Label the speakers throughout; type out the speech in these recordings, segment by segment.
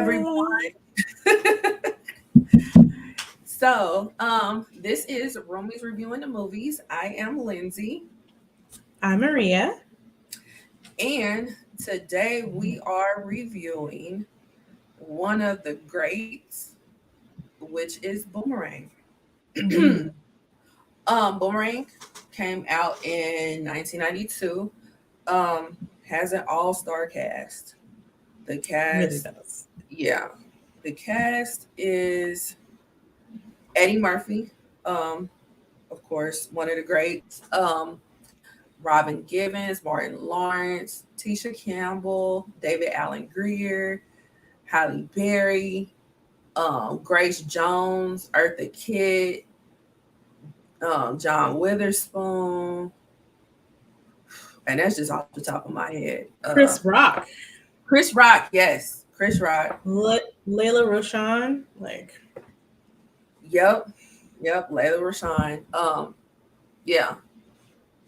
Speaker 1: everyone. So, this is Roomies reviewing the movies. I am Lindsay,
Speaker 2: I'm Maria.
Speaker 1: and today we are reviewing one of the greats, which is Boomerang.
Speaker 2: Mm-hmm.
Speaker 1: Boomerang came out in 1992. Has an all-star cast. The
Speaker 2: Really
Speaker 1: cast,
Speaker 2: does.
Speaker 1: yeah, the cast is Eddie Murphy, um, of course, one of the greats. Robin Givens, Martin Lawrence, Tisha Campbell, David Allen Greer, Halle Berry, Grace Jones, Eartha Kitt, John Witherspoon, and that's just off the top of my head.
Speaker 2: Chris Rock,
Speaker 1: Chris Rock, yes, Chris Rock.
Speaker 2: Layla Roshan, like
Speaker 1: Yep, yep, Layla Rashawn. Yeah,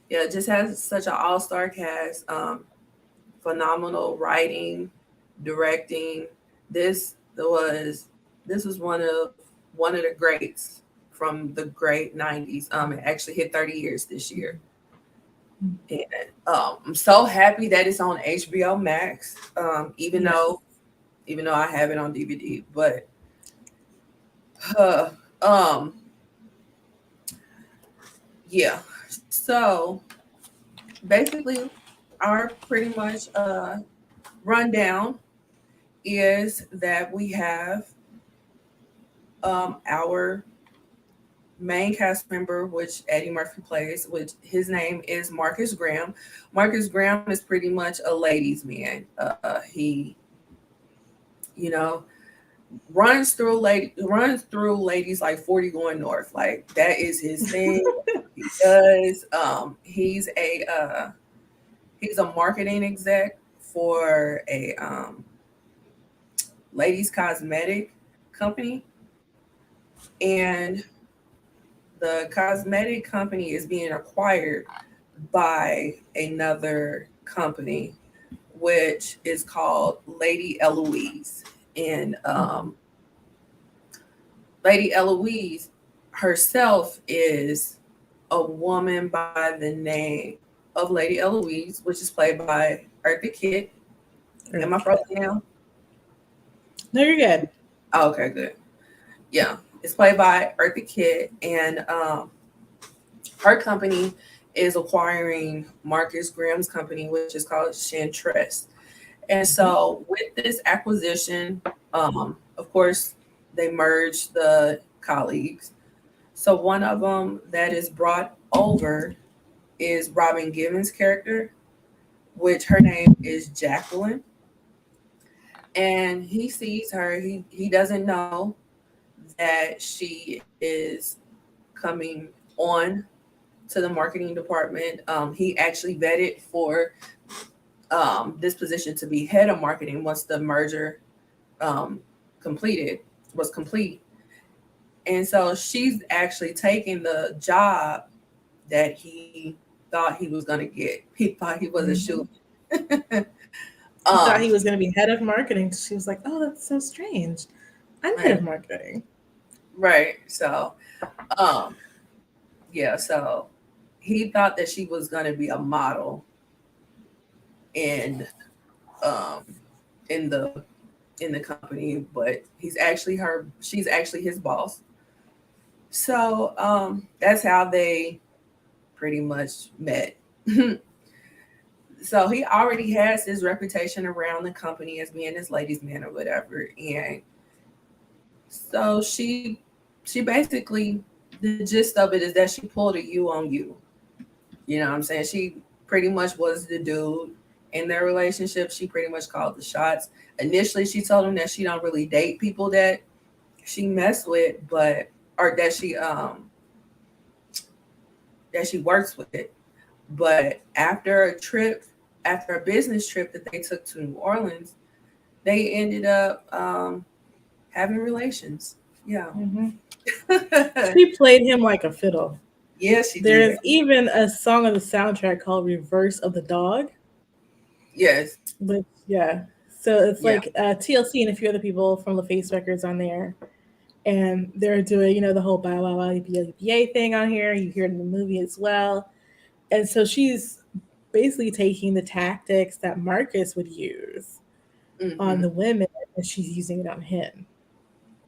Speaker 1: yeah, it just has such an all-star cast. Phenomenal writing, directing. This was this was one of the greats from the great '90s. It actually hit 30 years this year, and I'm so happy that it's on HBO Max. Even
Speaker 2: yes.
Speaker 1: though even though I have it on DVD, but uh, um, yeah. So basically, our pretty much rundown is that we have our main cast member, which Eddie Murphy plays, which his name is Marcus Graham. Marcus Graham is pretty much a ladies' man. He, you know, runs through ladies like 40 going north. Like that is his thing. He does. He's a marketing exec for a ladies cosmetic company, and the cosmetic company is being acquired by another company, which is called Lady Eloise. And Lady Eloise herself is a woman by the name of Lady Eloise, which is played by Eartha Kitt. Am I frozen now?
Speaker 2: No, you're good.
Speaker 1: Oh, okay, good. Yeah, it's played by Eartha Kitt, and her company is acquiring Marcus Graham's company, which is called Chantress. And
Speaker 2: Mm-hmm.
Speaker 1: so, with this acquisition, of course, they merged the colleagues. So, one of them that is brought over is Robin Givens' character, which her name is Jacqueline. And he sees her, he doesn't know that she is coming on to the marketing department. He actually vetted for this position to be head of marketing once the merger um, completed was complete, and so she's actually taking the job that he thought he was going to get. He thought he was a
Speaker 2: Mm-hmm.
Speaker 1: shoe.
Speaker 2: He thought
Speaker 1: um,
Speaker 2: he was going to be head of marketing. She was like, "Oh, that's so strange. I'm head
Speaker 1: right,
Speaker 2: of marketing."
Speaker 1: right. So, um, yeah. So he thought that she was going to be a model in um in the in the company, but he's actually her. She's actually his boss. So that's how they pretty much met. So he already has his reputation around the company as being this ladies' man or whatever, and so she basically, the gist of it is that she pulled a you on you. You know what I'm saying? She pretty much was the dude in their relationship. She pretty much called the shots. Initially, she told him that she don't really date people that she messed with, but or that she works with. But after a business trip that they took to New Orleans, they ended up having relations. Yeah.
Speaker 2: Mm-hmm. She played him like a fiddle.
Speaker 1: Yes, she
Speaker 2: There's
Speaker 1: did.
Speaker 2: even a song on the soundtrack called "Reverse of the Dog,"
Speaker 1: Yes.
Speaker 2: which yeah, So it's
Speaker 1: Yeah.
Speaker 2: like TLC and a few other people from LaFace Records on there, and they're doing the whole bow wow wow yippee thing on here. You hear it in the movie as well, and so she's basically taking the tactics that Marcus would use on
Speaker 1: Hmm.
Speaker 2: the women, and she's using it on him.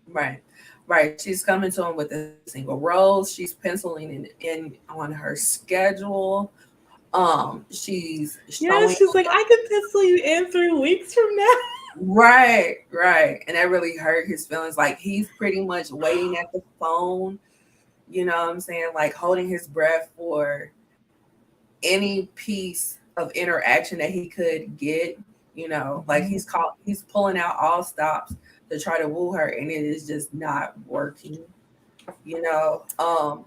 Speaker 1: Right. Right. She's coming to him with a single rose. She's penciling in on her schedule. She's
Speaker 2: Yeah,
Speaker 1: showing
Speaker 2: she's like, I can pencil you in 3 weeks from now.
Speaker 1: right, right. And that really hurt his feelings. Like he's pretty much waiting at the phone, you know what I'm saying? Like holding his breath for any piece of interaction that he could get, like
Speaker 2: Mhm.
Speaker 1: he's pulling out all stops to try to woo her and it is just not working, you know.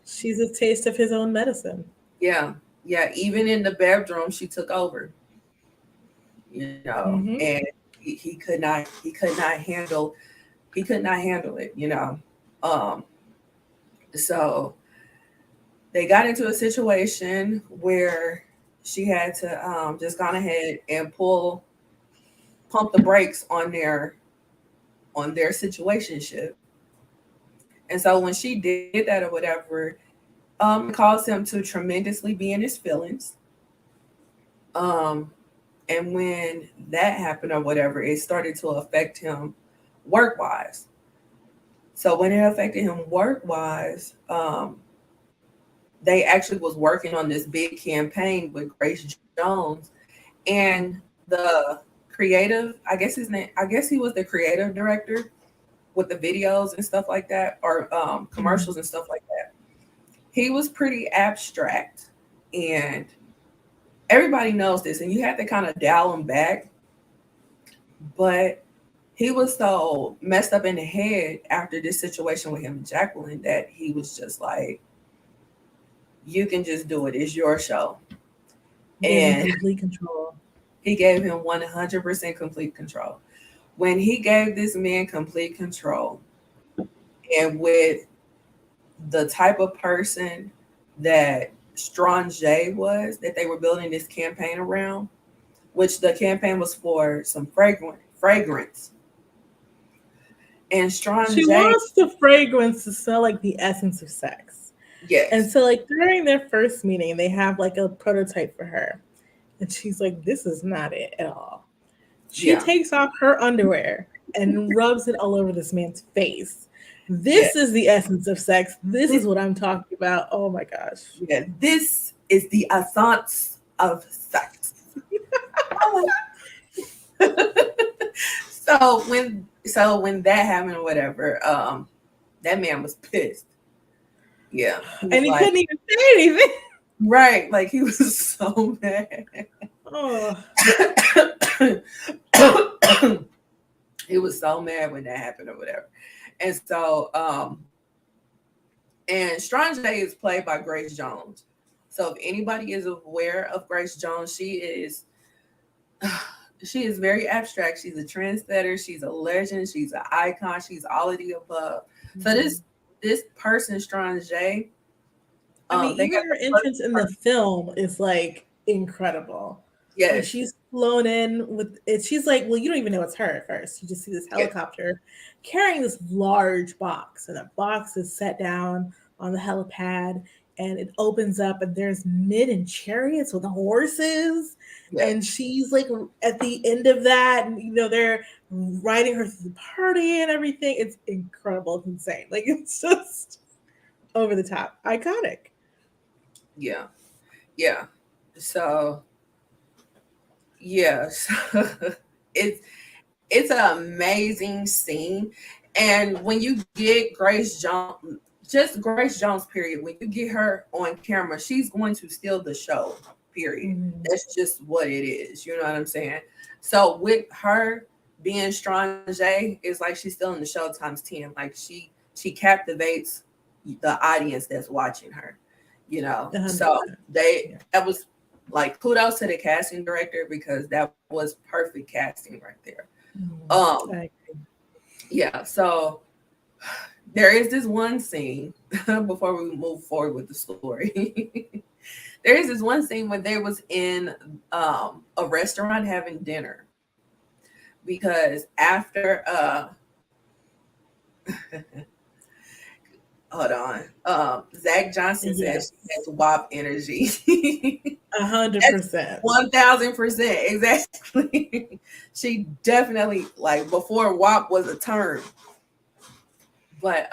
Speaker 2: She's a taste of his own medicine.
Speaker 1: Yeah, yeah, even in the bedroom she took over,
Speaker 2: Hmm.
Speaker 1: and he could not handle it, Um so they got into a situation where she had to just gone ahead and pump the brakes on their situationship. And so when she did that or whatever, it caused him to tremendously be in his feelings. Um, and when that happened or whatever, it started to affect him work wise. So when it affected him work wise, they actually was working on this big campaign with Grace Jones, and the creative, I guess he was the creative director with the videos and stuff like that, or commercials and stuff like that. He was pretty abstract, and everybody knows this, and you have to kind of dial him back. But he was so messed up in the head after this situation with him and Jacqueline that he was just like, "You can just do it. It's your show."
Speaker 2: Gave him
Speaker 1: And
Speaker 2: complete control.
Speaker 1: he gave him 100% complete control. When he gave this man complete control, and with the type of person that Strange was, that they were building this campaign around, which the campaign was for some fragrance. And
Speaker 2: She
Speaker 1: Strange,
Speaker 2: wants the fragrance to smell like the essence of sex. And
Speaker 1: yes,
Speaker 2: so, like, during their first meeting, they have like a prototype for her. And she's like, this is not it at all. She
Speaker 1: yeah,
Speaker 2: takes off her underwear and rubs it all over this man's face.
Speaker 1: yeah,
Speaker 2: This is the essence of sex. This
Speaker 1: this,
Speaker 2: is what I'm talking about. Oh my gosh.
Speaker 1: yeah, this is the essence of sex. So when that happened or whatever, that man was pissed. Yeah, he was
Speaker 2: And he
Speaker 1: like,
Speaker 2: couldn't even say anything.
Speaker 1: right, like he was so mad.
Speaker 2: Oh,
Speaker 1: He was so mad when that happened or whatever. And so, and Strange is played by Grace Jones. So if anybody is aware of Grace Jones, she is very abstract. She's a trendsetter. She's a legend. She's an icon. She's all of the above. So this person, Strange,
Speaker 2: I mean,
Speaker 1: they
Speaker 2: even
Speaker 1: got
Speaker 2: her
Speaker 1: the
Speaker 2: entrance
Speaker 1: perfect
Speaker 2: in the
Speaker 1: person.
Speaker 2: film is like incredible. When
Speaker 1: Yes,
Speaker 2: she's flown in with it, she's like, well, you don't even know it's her at first. You just see this
Speaker 1: yes,
Speaker 2: helicopter carrying this large box, and that box is set down on the helipad, and it opens up, and there's men in chariots with horses,
Speaker 1: yes,
Speaker 2: and she's like at the end of that, and they're riding her through the party and everything. It's incredible. It's insane. Like it's just over the top, iconic.
Speaker 1: yeah, yeah. So yes, it's it's an amazing scene. And when you get Grace Jones, just Grace Jones, period, when you get her on camera, she's going to steal the show, period.
Speaker 2: Mhm.
Speaker 1: That's just what it is. You know what I'm saying? So with her being Strange, it's like she's stealing the show times 10. Like she captivates the audience that's watching her, So
Speaker 2: 100%. Yeah.
Speaker 1: that was like kudos to the casting director because that was perfect casting right there.
Speaker 2: Mhm.
Speaker 1: Um,
Speaker 2: I
Speaker 1: yeah, so there is this one scene before we move forward with the story. There is this one scene when they was in a restaurant having dinner. because after hold on. Zach Johnson said
Speaker 2: Yes,
Speaker 1: she has WAP energy.
Speaker 2: 100%.
Speaker 1: 1000% exactly. She definitely, like, before WAP was a term. But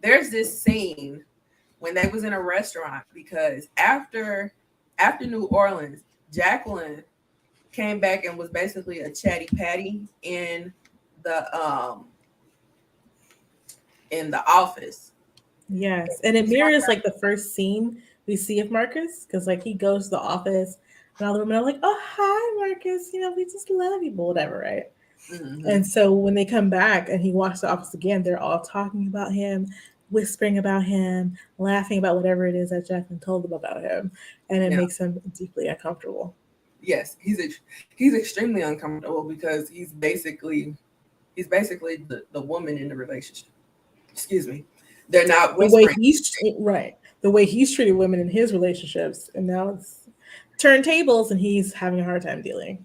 Speaker 1: there's this scene when they was in a restaurant, because after New Orleans, Jacqueline came back and was basically a chatty patty the um in the office.
Speaker 2: Yes, and it mirrors like the first scene we see of Marcus because like he goes to the office and all the women are like, "Oh, hi, Marcus. You know, we just love you," but whatever, right?
Speaker 1: Hmm.
Speaker 2: And so when they come back and he walks to the office again, they're all talking about him, whispering about him, laughing about whatever it is that Jacqueline told them about him, and it
Speaker 1: Yeah.
Speaker 2: makes him deeply uncomfortable.
Speaker 1: Yes, he's extremely uncomfortable because he's basically the woman in the relationship. Excuse me. They're not
Speaker 2: The way
Speaker 1: whispering.
Speaker 2: right, the way he's treated women in his relationships, and now it's turntables, and he's having a hard time dealing.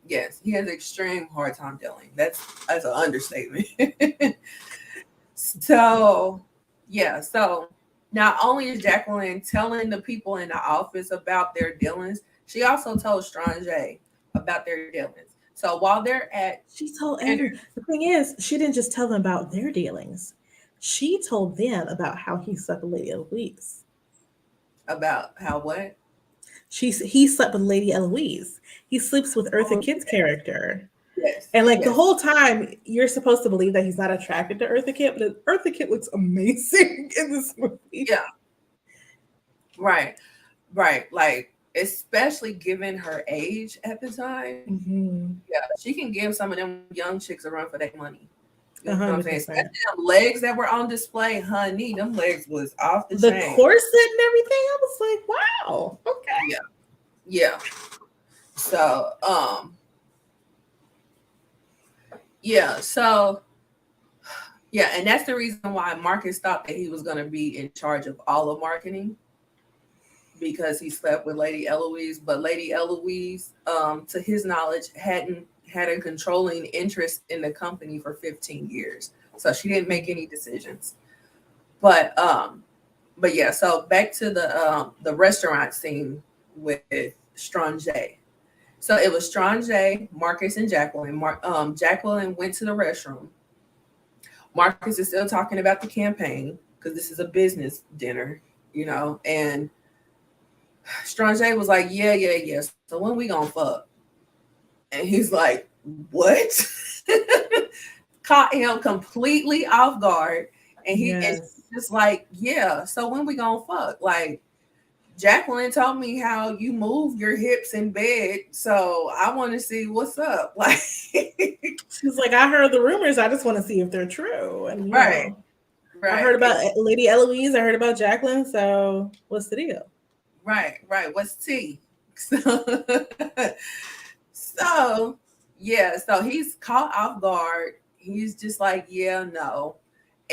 Speaker 1: Yes, he has extreme hard time dealing. That's an understatement. So yeah, so not only is Jacqueline telling the people in the office about their dealings, she also told Strange about their dealings. So while they're at
Speaker 2: She told
Speaker 1: dinner,
Speaker 2: the thing is, she didn't just tell them about their dealings. She told them about how he slept with Lady Eloise.
Speaker 1: about how what?
Speaker 2: He slept with Lady Eloise. He sleeps with Eartha
Speaker 1: Oh,
Speaker 2: Kitt's character.
Speaker 1: yes,
Speaker 2: And like the
Speaker 1: yes,
Speaker 2: whole time, you're supposed to believe that he's not attracted to Eartha Kitt, but Eartha Kitt looks amazing in this movie.
Speaker 1: yeah, right, right. Like, especially given her age at the time,
Speaker 2: Mm-hmm.
Speaker 1: yeah, she can give some of them young chicks a run for their money. You know what I'm saying? Especially
Speaker 2: 100%.
Speaker 1: them legs that were on display, honey. Them legs was off the
Speaker 2: The
Speaker 1: chain.
Speaker 2: corset and everything, I was like, wow, okay.
Speaker 1: Yeah, yeah. So, yeah. So, yeah, and that's the reason why Marcus thought that he was going to be in charge of all of marketing, because he slept with Lady Eloise. But Lady Eloise, to his knowledge, hadn't had a controlling interest in the company for 15 years, so she didn't make any decisions. But yeah. So back to the restaurant scene with Strange. So it was Strange, Marcus, and Jacqueline. Jacqueline went to the restroom. Marcus is still talking about the campaign because this is a business dinner, and Strange was like, yeah, yeah, yeah. So when we gonna fuck? And he's like, what? Caught him completely off guard. And she's
Speaker 2: Yes.
Speaker 1: just like, yeah. So when we gonna fuck? Like, Jacqueline told me how you move your hips in bed, so I want to see what's up. Like,
Speaker 2: She's like, I heard the rumors. I just want to see if they're true. And
Speaker 1: right,
Speaker 2: I
Speaker 1: right,
Speaker 2: heard about Lady Eloise. I heard about Jacqueline. So what's the deal?
Speaker 1: right. What's tea? So, so yeah, so he's caught off guard. He's just like, yeah, no.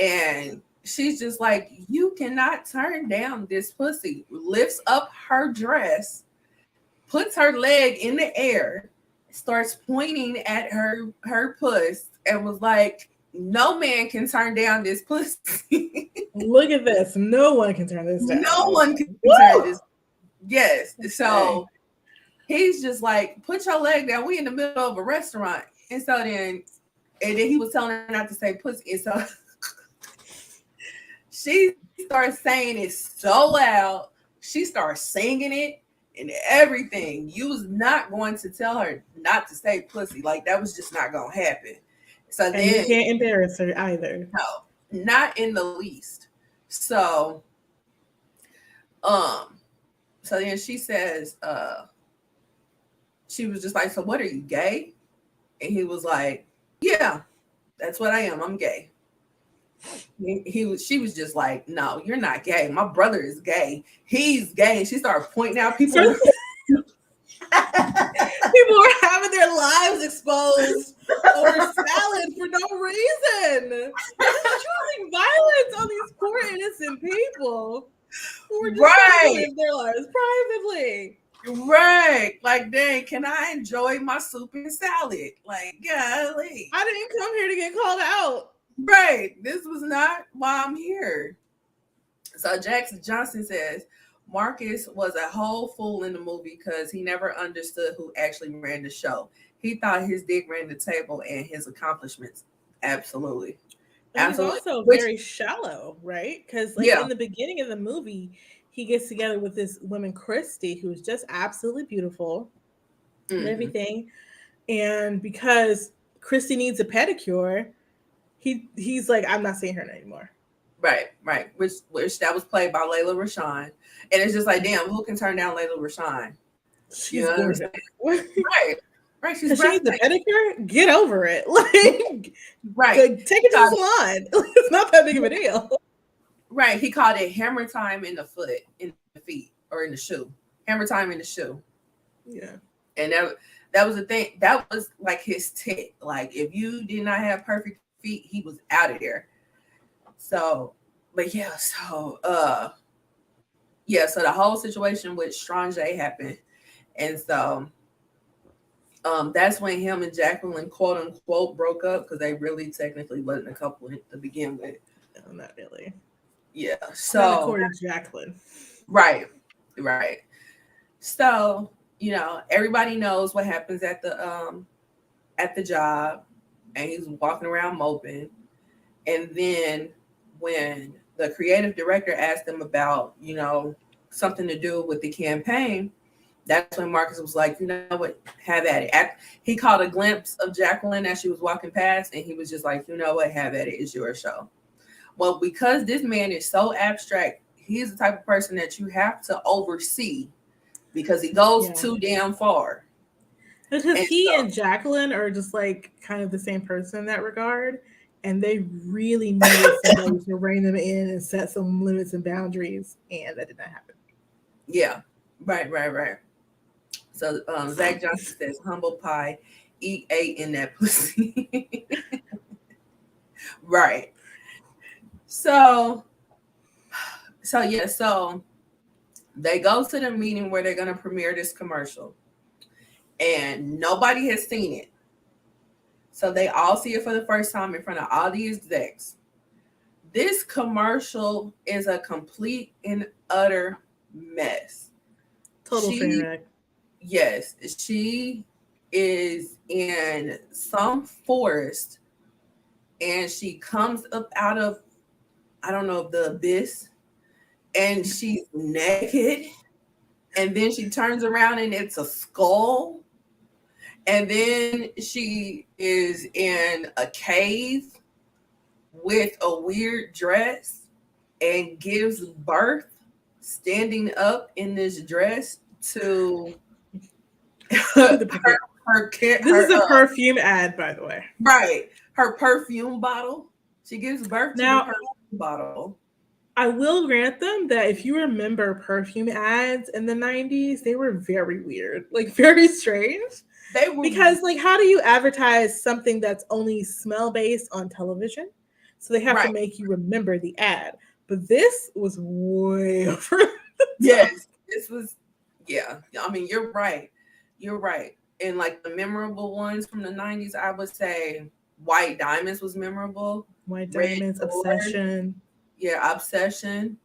Speaker 1: And she's just like, you cannot turn down this pussy. Lifts up her dress, puts her leg in the air, starts pointing at her puss, and was like, no man can turn down this pussy.
Speaker 2: Look at this. No one can turn this down.
Speaker 1: No one can turn
Speaker 2: Woo!
Speaker 1: this. Yes.
Speaker 2: Okay.
Speaker 1: So he's just like, put your leg down. We in the middle of a restaurant. And then he was telling her not to say pussy. And so she starts saying it so loud. She starts singing it and everything. You was not going to tell her not to say pussy. Like, that was just not gonna happen. So
Speaker 2: And
Speaker 1: then,
Speaker 2: you can't embarrass her either.
Speaker 1: no, not in the least. So um so then she says, she was just like, so what, are you gay? And he was like, yeah, that's what I am. I'm gay. She was just like, no, you're not gay. My brother is gay. He's gay. And she started pointing out people.
Speaker 2: People are having their lives exposed over salad for no reason. They're choosing violence on these poor innocent people who are just trying to live their lives privately.
Speaker 1: Right. Like, dang, can I enjoy my soup and salad? Like, golly.
Speaker 2: I didn't come here to get called out.
Speaker 1: Right. This was not why I'm here. So Jackson Johnson says Marcus was a whole fool in the movie because he never understood who actually ran the show. He thought his dick ran the table and his accomplishments. Absolutely.
Speaker 2: And he's
Speaker 1: Absolutely.
Speaker 2: also
Speaker 1: Which,
Speaker 2: very shallow, right? Because like
Speaker 1: yeah.
Speaker 2: in the beginning of the movie, he gets together with this woman, Christy, who's just absolutely beautiful and
Speaker 1: Hmm.
Speaker 2: everything. And because Christy needs a pedicure, he's like, I'm not seeing her anymore.
Speaker 1: Right, right. Which that was played by Layla Rashawn. And it's just like, damn, who can turn down Layla Rashawn? You
Speaker 2: She's
Speaker 1: know what I'm
Speaker 2: gorgeous.
Speaker 1: saying? Right. Right. She's
Speaker 2: Because she needs a
Speaker 1: breathtaking.
Speaker 2: pedicure, get over it. Like,
Speaker 1: Right.
Speaker 2: take it to the salon. It's not that big of a deal.
Speaker 1: Right. He called it hammer time in the foot, in the feet, or in the shoe. Hammer time in the shoe.
Speaker 2: Yeah.
Speaker 1: And that was the thing. That was like his tick. Like if you did not have perfect feet, he was out of there. So, but yeah, so the whole situation with Strange happened. And so that's when him and Jacqueline quote unquote broke up because they really technically wasn't a couple to begin with.
Speaker 2: No, not really.
Speaker 1: Yeah.
Speaker 2: Not
Speaker 1: So
Speaker 2: according to Jacqueline.
Speaker 1: right, right. So everybody knows what happens at the job, and he's walking around moping. And then when the creative director asked him about something to do with the campaign, that's when Marcus was like, you know what, have at it. He caught a glimpse of Jacqueline as she was walking past, and he was just like, you know what, have at it. It's your show. Well, because this man is so abstract, he's the type of person that you have to oversee because he goes
Speaker 2: Yeah.
Speaker 1: too damn far.
Speaker 2: Because
Speaker 1: And
Speaker 2: he
Speaker 1: so,
Speaker 2: and Jacqueline are just like kind of the same person in that regard. And they really needed somebody to rein them in and set some limits and boundaries. And that did not happen.
Speaker 1: yeah, right, right, right. So Zach Johnson says, humble pie, eat eight in that pussy. Right. So, so they go to the meeting where they're going to premiere this commercial, and nobody has seen it. So they all see it for the first time in front of all the execs. This commercial is a complete and utter mess.
Speaker 2: Total train
Speaker 1: She,
Speaker 2: wreck.
Speaker 1: yes, she is in some forest, and she comes up out of, I don't know, the abyss, and she's naked, and then she turns around and it's a skull, and then she is in a cave with a weird dress and gives birth standing up in this dress to
Speaker 2: To
Speaker 1: her
Speaker 2: the picture.
Speaker 1: her,
Speaker 2: This is a perfume ad, by the way.
Speaker 1: right, her perfume bottle. She gives birth to the
Speaker 2: Now,
Speaker 1: perfume bottle.
Speaker 2: I will grant them that if you remember perfume ads in the 90s, they were very weird, like very strange.
Speaker 1: They were
Speaker 2: Because, like, how do you advertise something that's only smell based on television? So they have to
Speaker 1: right.
Speaker 2: make you remember the ad. But this was way over the top.
Speaker 1: Yes, this was. Yeah, I mean, you're right. You're right. And like the memorable ones from the '90s, I would say White Diamonds was memorable.
Speaker 2: White
Speaker 1: Red
Speaker 2: Diamonds,
Speaker 1: Door,
Speaker 2: Obsession.
Speaker 1: yeah, Obsession.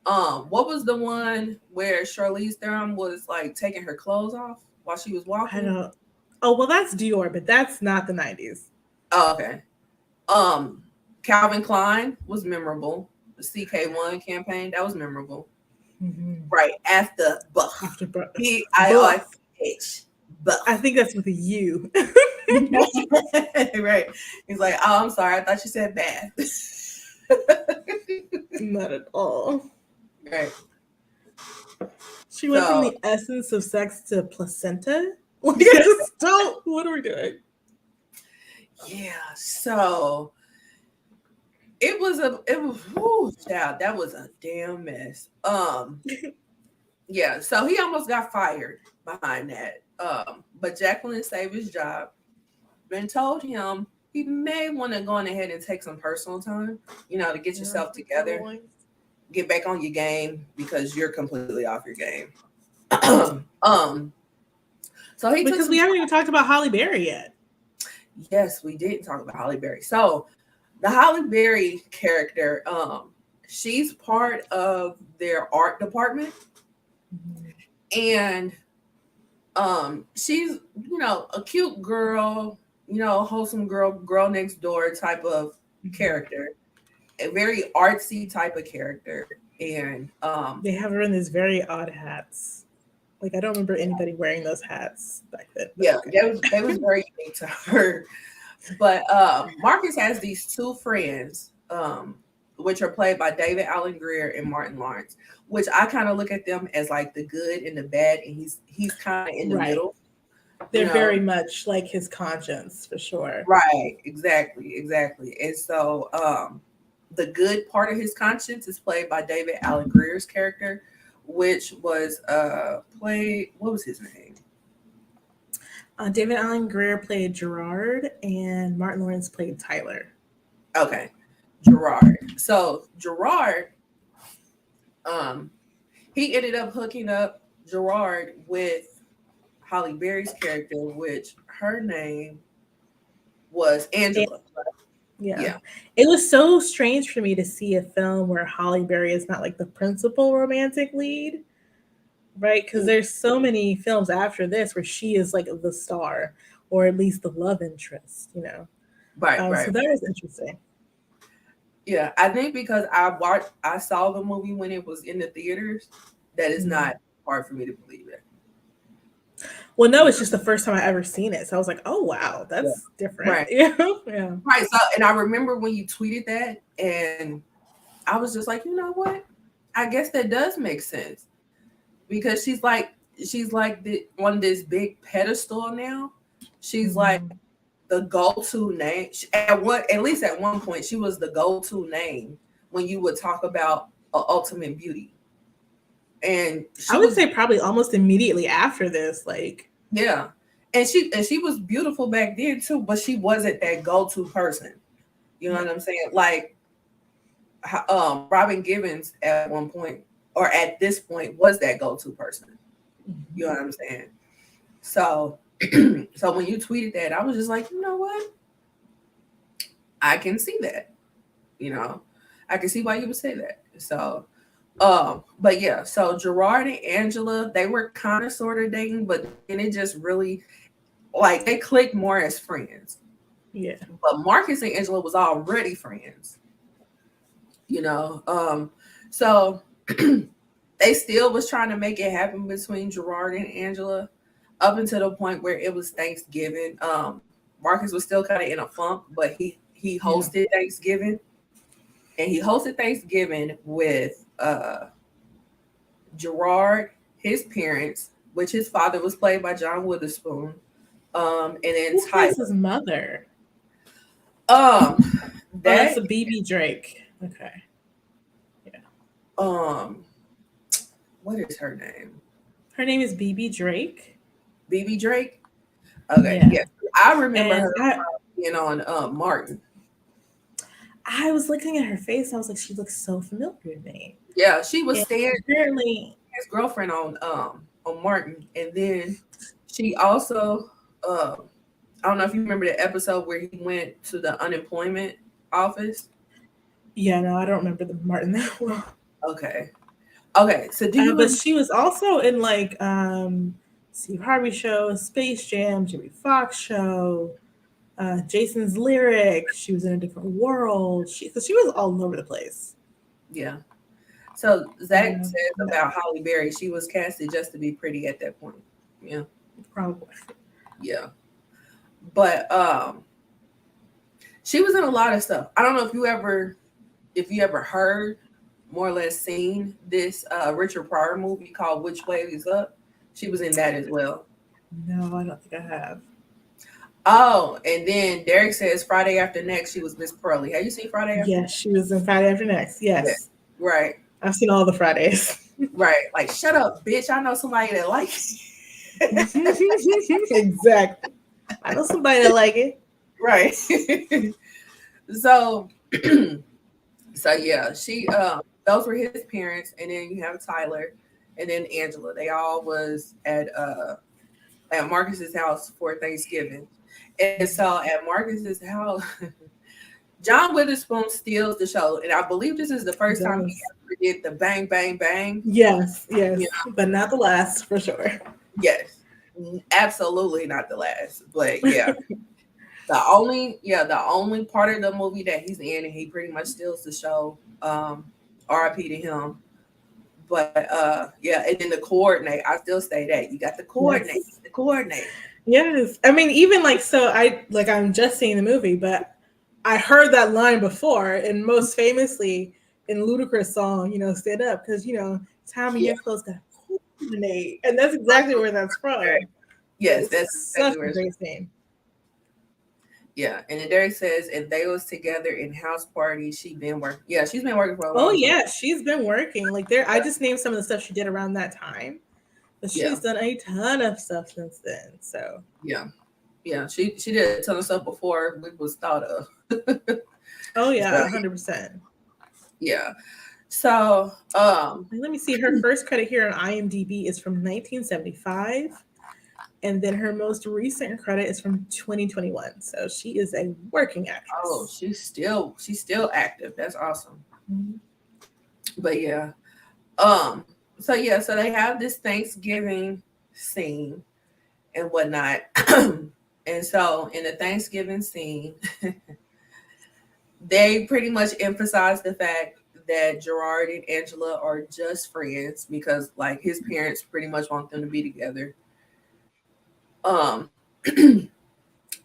Speaker 1: What was the one where Charlize Theron was like taking her clothes off while she was
Speaker 2: I
Speaker 1: walking?
Speaker 2: don't. Oh, well, that's Dior, but that's not the 90s.
Speaker 1: Oh, okay. Um, Calvin Klein was memorable. The CK1 campaign, that was memorable.
Speaker 2: Mm-hmm.
Speaker 1: Right after Buff,
Speaker 2: After
Speaker 1: BIRH,
Speaker 2: I
Speaker 1: Buff.
Speaker 2: think that's with a U.
Speaker 1: Right. He's like, oh, I'm sorry. I thought you said bad.
Speaker 2: Not at all.
Speaker 1: Right.
Speaker 2: She went from
Speaker 1: So,
Speaker 2: the essence of sex to placenta. Like, I just don't. What are we doing?
Speaker 1: yeah. So whoo, child, that was a damn mess. Yeah. So he almost got fired behind that. But Jacqueline saved his job and told him he may want to go on ahead and take some personal time, to get yourself together, get back on your game because you're completely off your game. um, so he took
Speaker 2: Because
Speaker 1: some
Speaker 2: we
Speaker 1: time.
Speaker 2: haven't even talked about Holly Berry yet.
Speaker 1: Yes, we didn't talk about Holly Berry. So the Holly Berry character, she's part of their art department, and she's a cute girl, wholesome girl next door type of character, a very artsy type of character, and
Speaker 2: They have her in these very odd hats. Like I don't remember anybody wearing those hats back then. But
Speaker 1: yeah,
Speaker 2: okay.
Speaker 1: they was very unique to her. But Marcus has these two friends, which are played by David Allen Greer and Martin Lawrence, which I kind of look at them as like the good and the bad, and he's kind of in the
Speaker 2: Right.
Speaker 1: middle.
Speaker 2: They're very much like his conscience for sure.
Speaker 1: Right, exactly. And so the good part of his conscience is played by David Allen Greer's character, which was played, what was his name?
Speaker 2: David Allen Greer played Gerard, and Martin Lawrence played Tyler.
Speaker 1: Okay, Gerard. So Gerard, um, he ended up hooking up Gerard with Holly Berry's character, which her name was Angela.
Speaker 2: Yeah.
Speaker 1: Yeah.
Speaker 2: It was so strange for me to see a film where Holly Berry is not like the principal romantic lead, right? Because there's so many films after this where she is like the star or at least the love interest,
Speaker 1: Right.
Speaker 2: So that was interesting.
Speaker 1: Yeah, I think because I saw the movie when it was in the theaters, that is not hard for me to believe it.
Speaker 2: Well, no, it's just the first time I ever seen it, so I was like, "Oh wow, that's different."
Speaker 1: Right.
Speaker 2: Yeah.
Speaker 1: Right. So, and I remember when you tweeted that, and I was just like, you know what? I guess that does make sense because she's like on this big pedestal now. She's like the go-to name at least at one point she was the go-to name when you would talk about ultimate beauty, and
Speaker 2: I would say probably almost immediately after this, like
Speaker 1: yeah, and she was beautiful back then too, but she wasn't that go-to person. You know what I'm saying? Like Robin Givens at one point or at this point was that go-to person. You know what I'm saying? So so when you tweeted that, I was just like, you know what? I can see that. I can see why you would say that. So but yeah, so Gerard and Angela, they were kind of sort of dating, but then it just really like they clicked more as friends.
Speaker 2: Yeah.
Speaker 1: But Marcus and Angela was already friends. So they still was trying to make it happen between Gerard and Angela up until the point where it was Thanksgiving. Marcus was still kind of in a funk, but he hosted Thanksgiving, and he hosted Thanksgiving with Gerard, his parents, which his father was played by John Witherspoon, and then
Speaker 2: who plays his mother? That's a BB Drake. Okay.
Speaker 1: Yeah. What is her name?
Speaker 2: Her name is BB Drake.
Speaker 1: BB Drake. Okay. Yeah. I remember her being on Martin.
Speaker 2: I was looking at her face. I was like, she looks so familiar to me.
Speaker 1: Yeah, she was
Speaker 2: apparently
Speaker 1: his girlfriend on Martin, and then she also I don't know if you remember the episode where he went to the unemployment office.
Speaker 2: Yeah, no, I don't remember the Martin that well.
Speaker 1: Okay, so do you?
Speaker 2: But she was also in like Steve Harvey Show, Space Jam, Jimmy Fox Show, Jason's Lyric. She was in A Different World. She was all over the place.
Speaker 1: Yeah. So Zach says about Holly Berry, she was casted just to be pretty at that point. Yeah.
Speaker 2: Probably.
Speaker 1: Yeah. But she was in a lot of stuff. I don't know if you ever heard, more or less seen this Richard Pryor movie called Which Way Is Up. She was in that as well.
Speaker 2: No, I don't think I have.
Speaker 1: Oh, and then Derek says Friday After Next, she was Miss Pearly. Have you seen Friday After?
Speaker 2: Yes, she was in Friday After Next. Yes.
Speaker 1: Yeah. Right.
Speaker 2: I've seen all the Fridays.
Speaker 1: Right. Like, shut up, bitch. I know somebody that likes
Speaker 2: it. Exactly. I know somebody that like it.
Speaker 1: Right. So yeah, she those were his parents, and then you have Tyler, and then Angela. They all was at Marcus's house for Thanksgiving. And so at Marcus's house, John Witherspoon steals the show. And I believe this is the
Speaker 2: He
Speaker 1: first time he
Speaker 2: does.
Speaker 1: ever did the bang, bang, bang.
Speaker 2: Yes,
Speaker 1: Yeah,
Speaker 2: yes, but not the last for sure.
Speaker 1: yes. Absolutely not the last. But yeah. The only part of the movie that he's in and he pretty much steals the show. RIP to him. But yeah, and then the coordinate. I still say that. You got the coordinate.
Speaker 2: Yes.
Speaker 1: The coordinate.
Speaker 2: Yes. I mean, even like so I'm just seeing the movie, but I heard that line before, and most famously in Ludacris song, Stand Up, because time and
Speaker 1: Yeah.
Speaker 2: your clothes got coordinate. And that's exactly where that's from.
Speaker 1: Yes,
Speaker 2: It's
Speaker 1: that's
Speaker 2: such
Speaker 1: exactly
Speaker 2: a
Speaker 1: where it's
Speaker 2: great scene.
Speaker 1: yeah. And then Derek says, and they was together in house party. She been working. Yeah, she's been working for a
Speaker 2: Oh
Speaker 1: long time.
Speaker 2: yeah, she's been working. Like there, I just named some of the stuff she did around that time. But
Speaker 1: Yeah,
Speaker 2: she's done a ton of stuff since then. So
Speaker 1: yeah, yeah. She did a ton of stuff before we was thought of.
Speaker 2: oh
Speaker 1: So
Speaker 2: yeah, 100%.
Speaker 1: yeah. So
Speaker 2: Let me see. Her first credit here on IMDb is from 1975, and then her most recent credit is from 2021. So she is a working
Speaker 1: oh,
Speaker 2: actress.
Speaker 1: she's still active. That's awesome.
Speaker 2: Mhm.
Speaker 1: But yeah. Um. So yeah. So they have this Thanksgiving scene and whatnot. And so in the Thanksgiving scene, they pretty much emphasize the fact that Gerard and Angela are just friends because like his parents pretty much want them to be together. Um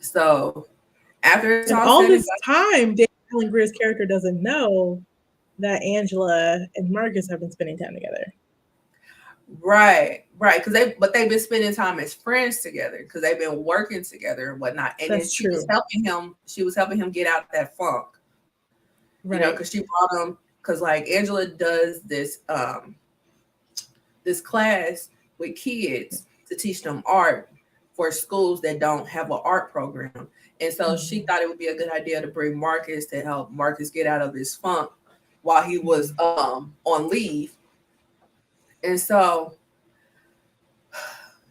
Speaker 1: so after it's
Speaker 2: And
Speaker 1: all
Speaker 2: all
Speaker 1: said and
Speaker 2: this time, David Allen Greer's character doesn't know that Angela and Marcus have been spending time together.
Speaker 1: done, right, because they've been spending time as friends together because they've been working together and whatnot. And then
Speaker 2: That's true.
Speaker 1: she was helping him get out that funk,
Speaker 2: Right.
Speaker 1: because she brought him because like Angela does this class with kids to teach them art for schools that don't have an art program. And so she
Speaker 2: Mhm.
Speaker 1: thought it would be a good idea to bring Marcus to help Marcus get out of his funk while he was
Speaker 2: Mhm.
Speaker 1: on leave. And so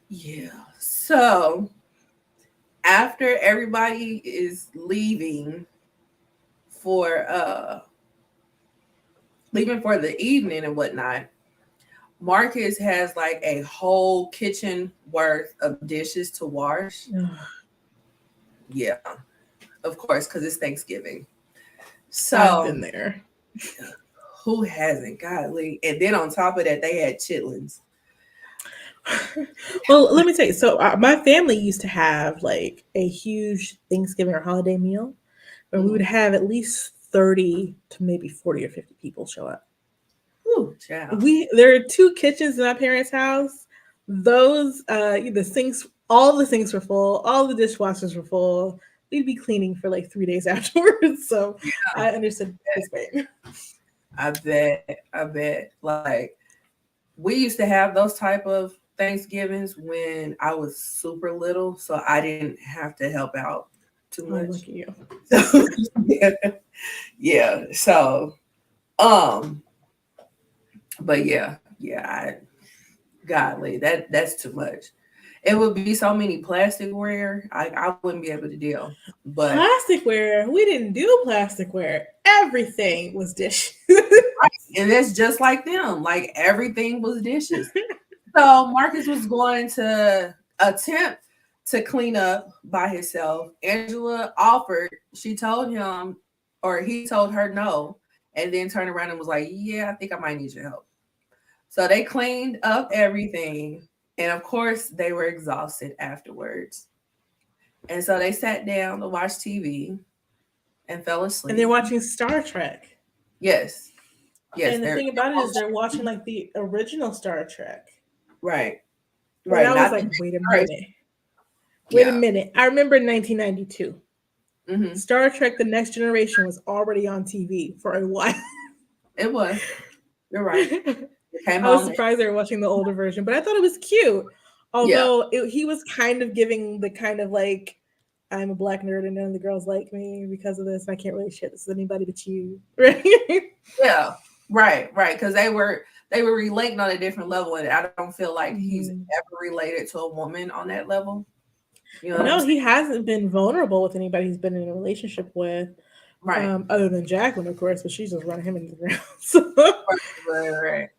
Speaker 1: yeah. So after everybody is for uh leaving for the evening and whatnot, Marcus has like a whole kitchen worth of dishes to wash. Yeah, of course, because it's Thanksgiving.
Speaker 2: I've
Speaker 1: So
Speaker 2: been there.
Speaker 1: who hasn't? Godly. And then on top of that, they had chitlins.
Speaker 2: Well, let me tell you. So, my family used to have like a huge Thanksgiving or holiday meal where we would
Speaker 1: Mm-hmm.
Speaker 2: have at least 30 to maybe 40 or 50 people show up.
Speaker 1: Whew, child.
Speaker 2: There are two kitchens in my parents' house. Those the sinks, all the sinks were full, all the dishwashers were full. We'd be cleaning for like 3 days afterwards. So
Speaker 1: Yeah,
Speaker 2: I understood his pain.
Speaker 1: I bet. I bet. Like we used to have those type of Thanksgivings when I was super little, so I didn't have to help out too
Speaker 2: Oh,
Speaker 1: much.
Speaker 2: look at you.
Speaker 1: So yeah, yeah. So um, but yeah, yeah. Godly, that's too much. It would be so many plasticware. I wouldn't be able to deal. But
Speaker 2: Plasticware. We didn't do plasticware. Everything was dishes.
Speaker 1: and that's just like them. Like everything was dishes. So Marcus was going to attempt to clean up by himself. Angela offered. She told him, or he told her no, and then turned around and was like, "Yeah, I think I might need your help." So they cleaned up everything, and of course they were exhausted afterwards. And so they sat down to watch TV and fell
Speaker 2: And they're
Speaker 1: asleep.
Speaker 2: watching Star Trek.
Speaker 1: Yes, yes,
Speaker 2: And the thing
Speaker 1: they're
Speaker 2: about it is
Speaker 1: both
Speaker 2: they're watching like the original Star Trek.
Speaker 1: right,
Speaker 2: And
Speaker 1: right.
Speaker 2: I was
Speaker 1: Not the
Speaker 2: like,
Speaker 1: next
Speaker 2: wait a
Speaker 1: generation.
Speaker 2: minute. Wait a
Speaker 1: Yeah,
Speaker 2: minute. I remember 1992.
Speaker 1: hmm
Speaker 2: Star Trek The Next Generation was already on TV for a while.
Speaker 1: it was. You're right. It came
Speaker 2: I was
Speaker 1: on.
Speaker 2: surprised they were watching the older version, but I thought it was cute.
Speaker 1: Yeah,
Speaker 2: Although he was kind of giving the kind of like, I'm a black nerd and none of the girls like me because of this. I can't really share this with anybody but you. Right?
Speaker 1: yeah, right, right. Because they were relating on a different level, and I don't feel like he's
Speaker 2: Mhm.
Speaker 1: ever related to a woman on that level. You know what I'm
Speaker 2: No,
Speaker 1: saying?
Speaker 2: he hasn't been vulnerable with anybody he's been in a relationship with,
Speaker 1: Right.
Speaker 2: other than Jacqueline, of course, but she's just running him into the ground. So,
Speaker 1: Right.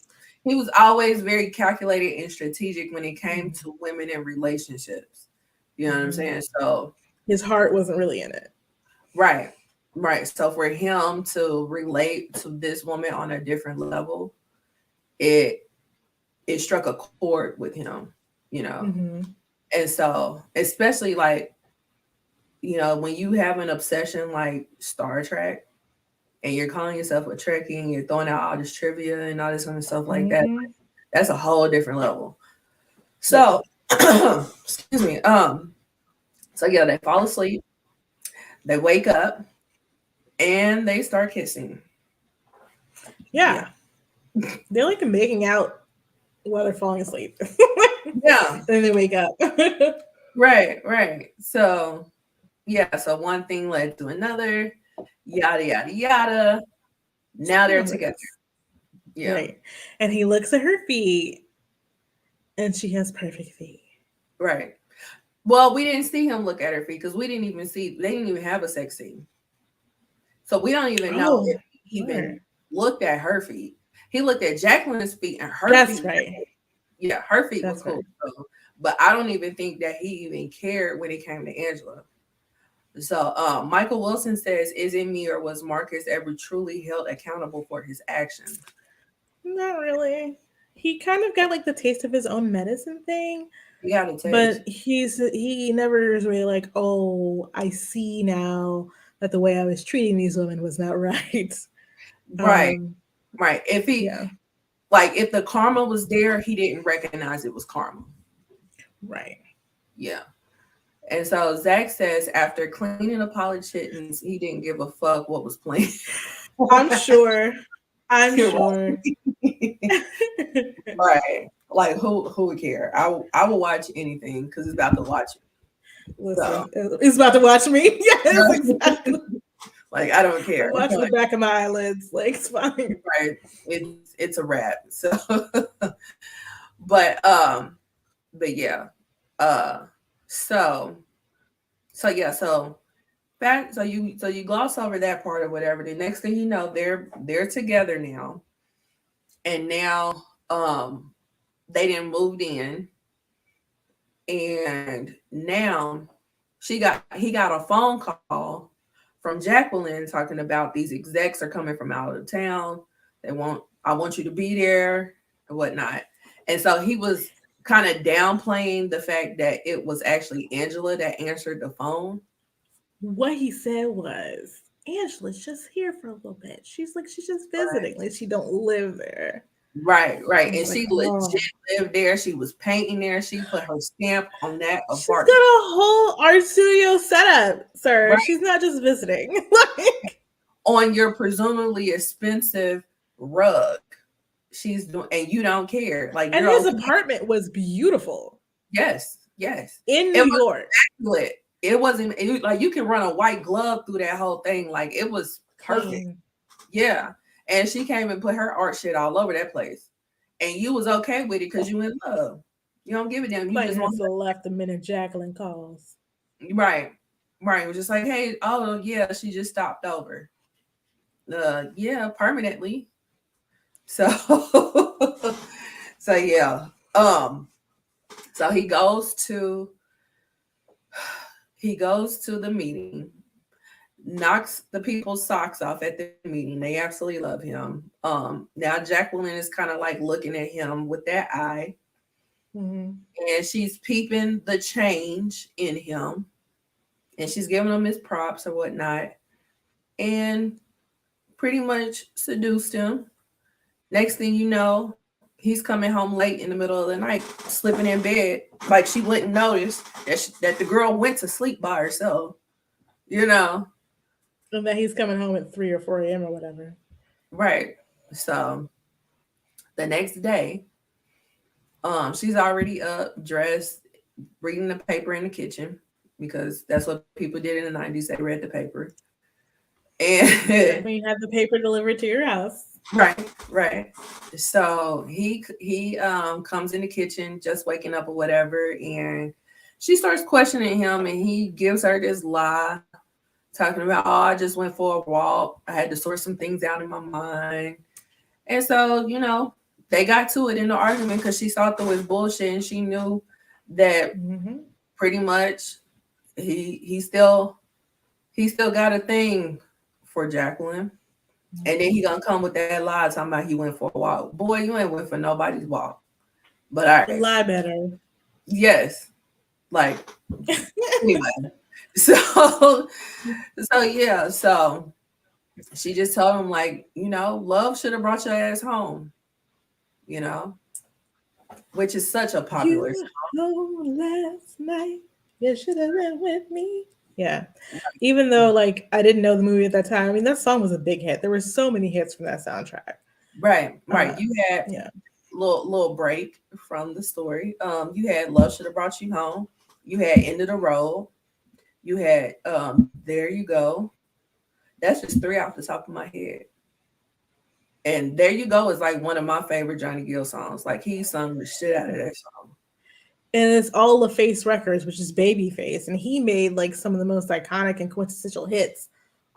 Speaker 1: He was always very calculated and strategic when it came
Speaker 2: Mhm.
Speaker 1: to women and relationships. You know what I'm
Speaker 2: Mhm.
Speaker 1: saying? So,
Speaker 2: His heart wasn't really in it.
Speaker 1: right, right. So for him to relate to this woman on a different level, it it struck a chord with him, you know.
Speaker 2: Hmm.
Speaker 1: And so, especially like, when you have an obsession like Star Trek and you're calling yourself a Trekkie and you're throwing out all this trivia and all this kind of stuff like that,
Speaker 2: Hmm.
Speaker 1: that's a whole different level.
Speaker 2: Yeah.
Speaker 1: So, excuse me. So yeah, they fall asleep, they wake up, and they start kissing. Yeah,
Speaker 2: Yeah. They're like making out while they're falling asleep.
Speaker 1: yeah,
Speaker 2: And then they wake up.
Speaker 1: right, right. So yeah, so one thing led to another, yada yada yada. Now they're together. Yeah,
Speaker 2: Right. And he looks at her feet and she has perfect feet.
Speaker 1: right. Well, we didn't see him look at her feet because we didn't even see they didn't even have a sex scene, so we don't even know
Speaker 2: Oh,
Speaker 1: if he even
Speaker 2: word.
Speaker 1: looked at her feet. He looked at Jacqueline's feet, and her
Speaker 2: That's
Speaker 1: feet,
Speaker 2: right.
Speaker 1: yeah, her feet were
Speaker 2: That's
Speaker 1: cool.
Speaker 2: right.
Speaker 1: So, but I don't even think that he even cared when it came to Angela. So Michael Wilson says, "Is it me or was Marcus ever truly held accountable for his actions?"
Speaker 2: Not really. He kind of got like the taste of his own medicine thing,
Speaker 1: He got a taste.
Speaker 2: but he never is really like, oh, I see now that the way I was treating these women was not right.
Speaker 1: Right,
Speaker 2: Um,
Speaker 1: right.
Speaker 2: yeah,
Speaker 1: If the karma was there, he didn't recognize it was karma.
Speaker 2: right.
Speaker 1: Yeah. And so Zach says after cleaning the polished chittens, he didn't give a fuck what was playing.
Speaker 2: I'm sure. I'm sure.
Speaker 1: Right. Like who would care? I will watch anything because it's about to watch me. So
Speaker 2: Listen, it's about to watch me. Yes, exactly.
Speaker 1: like I don't care.
Speaker 2: I'm watching the back of my eyelids. Like it's fine.
Speaker 1: Right. It's a wrap. So but but yeah. Uh so yeah, so back so you gloss over that part or whatever. The next thing you know, they're together now. And now they didn't moved in, and now he got a phone call from Jacqueline talking about these execs are coming from out of town. I want you to be there and whatnot. And so he was kind of downplaying the fact that it was actually Angela that answered the phone.
Speaker 2: What he said was, Angela's just here for a little bit. She's just visiting. Like she don't live there.
Speaker 1: Right, right.
Speaker 2: I
Speaker 1: And
Speaker 2: was like,
Speaker 1: she legit
Speaker 2: oh.
Speaker 1: lived there. She was painting there. She put her stamp on that
Speaker 2: She's got
Speaker 1: apartment.
Speaker 2: a whole art studio setup, sir.
Speaker 1: Right.
Speaker 2: She's not just visiting. Like,
Speaker 1: On your presumably expensive rug. She's doing, and you don't care. Like
Speaker 2: and
Speaker 1: you're
Speaker 2: his
Speaker 1: okay.
Speaker 2: apartment was beautiful
Speaker 1: Yes, yes.
Speaker 2: in
Speaker 1: It
Speaker 2: New
Speaker 1: was
Speaker 2: York.
Speaker 1: lit. It wasn't like you can run a white glove through that whole thing. Like it was perfect.
Speaker 2: Clean.
Speaker 1: Yeah. And she came and put her art shit all over that place. And you was okay with it because you in love. You don't give a damn. You
Speaker 2: Playing
Speaker 1: just
Speaker 2: her
Speaker 1: want
Speaker 2: to the left the minute Jacqueline calls.
Speaker 1: right. Right. It was just like, hey, oh yeah, she just stopped over. Yeah, permanently. So so yeah. Um so he goes to the meeting, knocks the people's socks off at the meeting. They absolutely love him. Now Jacqueline is kind of like looking at him with that eye,
Speaker 2: Mm-hmm.
Speaker 1: and she's peeping the change in him, and she's giving him his props or whatnot, and pretty much seduced him. Next thing you know, he's coming home late in the middle of the night, slipping in bed, like she wouldn't notice that the girl went to sleep by herself. You know,
Speaker 2: And that he's coming home at 3 or 4 a.m. or whatever.
Speaker 1: right? So the next day, she's already up, dressed, reading the paper in the kitchen because that's what people did in the 90s. They read the paper,
Speaker 2: Back
Speaker 1: and
Speaker 2: when you had the paper delivered to your house.
Speaker 1: Right, right. So he comes in the kitchen just waking up or whatever, and she starts questioning him, and he gives her this lie, talking about, oh, I just went for a walk. I had to sort some things out in my mind. And so, they got to it in the argument because she saw through his bullshit and she knew that
Speaker 2: Mm-hmm.
Speaker 1: pretty much he still got a thing for Jacqueline. And then he gonna come with that lie talking about he went for a walk. Boy, you ain't went for nobody's walk. But all right.
Speaker 2: Lie better.
Speaker 1: Yes. Like anyway. So yeah, so she just told him like, love should have brought your ass home, you know, which is such a popular
Speaker 2: You home last night. You should have been with me. Yeah. Even though like I didn't know the movie at that time. I mean that song was a big hit. There were so many hits from that soundtrack.
Speaker 1: right, right.
Speaker 2: Uh,
Speaker 1: You had
Speaker 2: yeah.
Speaker 1: little break from the story. You had Love Should Have Brought You Home. You had End of the Road. You had There You Go. That's just three off the top of my head. And There You Go is like one of my favorite Johnny Gill songs. Like he sung the shit out of that song.
Speaker 2: And it's all LaFace Records, which is Babyface, and he made like some of the most iconic and quintessential hits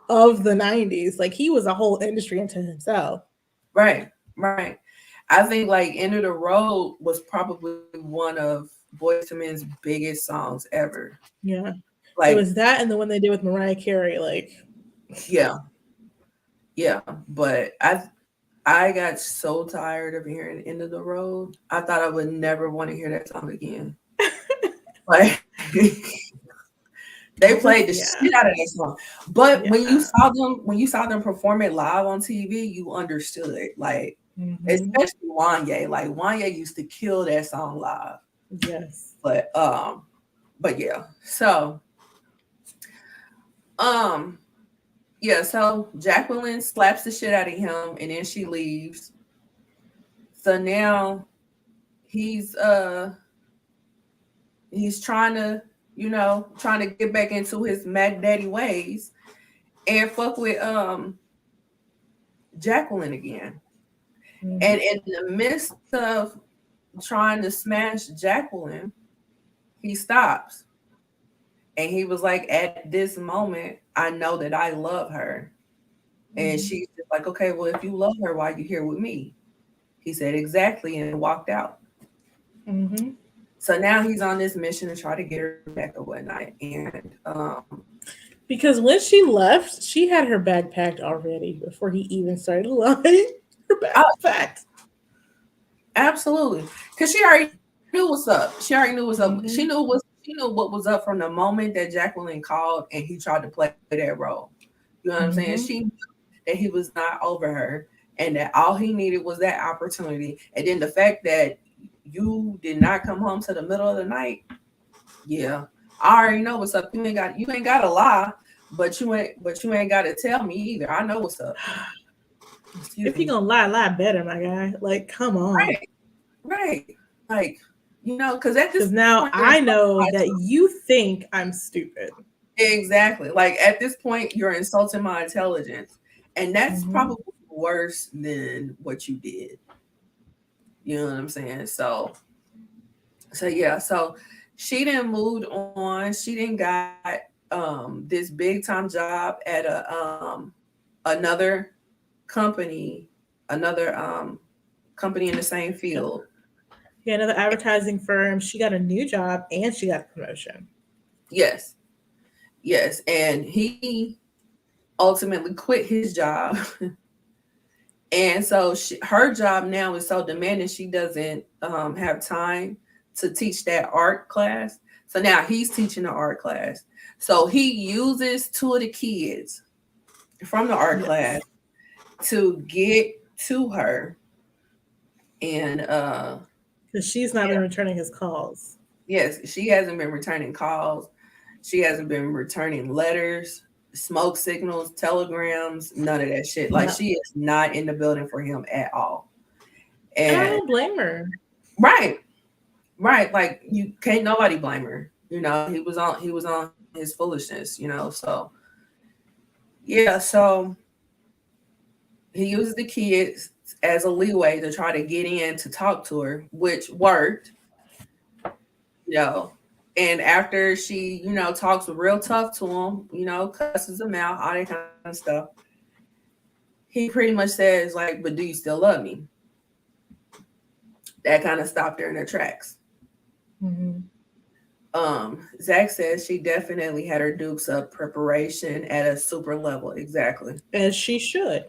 Speaker 2: of the '90s. Like he was a whole industry unto himself.
Speaker 1: Right, right. I think like End of the Road was probably one of Boyz II Men's biggest songs ever.
Speaker 2: Yeah, it
Speaker 1: Like,
Speaker 2: was that, and the one they did with Mariah Carey. Like,
Speaker 1: yeah, yeah. But I got so tired of hearing End of the Road. I thought I would never want to hear that song again. Like they played the
Speaker 2: yeah,
Speaker 1: shit out of that song. But when you
Speaker 2: yeah.
Speaker 1: saw them perform it live on TV, you understood. Like,
Speaker 2: Hmm.
Speaker 1: especially Wanye. Like Wanye used to kill that song live.
Speaker 2: Yes.
Speaker 1: But yeah. So um so Jacqueline slaps the shit out of him and then she leaves. So now he's he's trying to get back into his Mac Daddy ways and fuck with Jacqueline again.
Speaker 2: Hmm.
Speaker 1: And in the midst of trying to smash Jacqueline, he stops. And he was like, at this moment, I know that I love her. And
Speaker 2: Hmm.
Speaker 1: she's just like, okay, well, if you love her, why are you here with me? He said, exactly, and walked out.
Speaker 2: Hmm.
Speaker 1: So now he's on this mission to try to get her back or whatnot. And
Speaker 2: Because when she left, she had her bag packed already before he even started lying. Her bag
Speaker 1: oh,
Speaker 2: was packed.
Speaker 1: absolutely. Because she already knew what's up. She already knew what's up.
Speaker 2: Hmm.
Speaker 1: She knew what was up from the moment that Jacqueline called and he tried to play that role. You know what I'm saying? She
Speaker 2: Hmm.
Speaker 1: knew that he was not over her and that all he needed was that opportunity. And then the fact that you did not come home to the middle of the night, yeah, I already know what's up. You ain't got to lie, but you ain't got to tell me either. I know what's up. Excuse
Speaker 2: If you
Speaker 1: me.
Speaker 2: gonna lie, lie better, my guy. Like, come on.
Speaker 1: Right, right. Like, because at this
Speaker 2: Because
Speaker 1: point you're
Speaker 2: now I
Speaker 1: insulting my
Speaker 2: know that you think I'm stupid.
Speaker 1: exactly. Like at this point you're insulting my intelligence, and that's
Speaker 2: Hmm.
Speaker 1: probably worse than what you did. You know what I'm saying? So yeah. So she didn't moved on. She didn't got this big time job at another company, another company in the same field.
Speaker 2: Yeah, another advertising firm. She got a new job and she got a promotion.
Speaker 1: Yes, yes, and he ultimately quit his job, and so her job now is so demanding she doesn't have time to teach that art class. So now he's teaching the art class. So he uses two of the kids from the art class
Speaker 2: Yes.
Speaker 1: to get to her, and
Speaker 2: Because she's not been returning his calls.
Speaker 1: yes, she hasn't been returning calls. She hasn't been returning letters, smoke signals, telegrams, none of that shit. Like
Speaker 2: Yeah.
Speaker 1: she is not in the building for him at all.
Speaker 2: And I
Speaker 1: And
Speaker 2: don't blame her.
Speaker 1: right, right, like you can't nobody blame her. He was on his foolishness. So yeah, so he used the kids as a leeway to try to get in to talk to her, which worked, you know. And after she, talks real tough to him, cusses him out, all that kind of stuff, he pretty much says, like, but do you still love me? That kind of stopped her in her tracks.
Speaker 2: Mm-hmm.
Speaker 1: Zach says she definitely had her dukes up preparation at a super level. Exactly.
Speaker 2: As she should.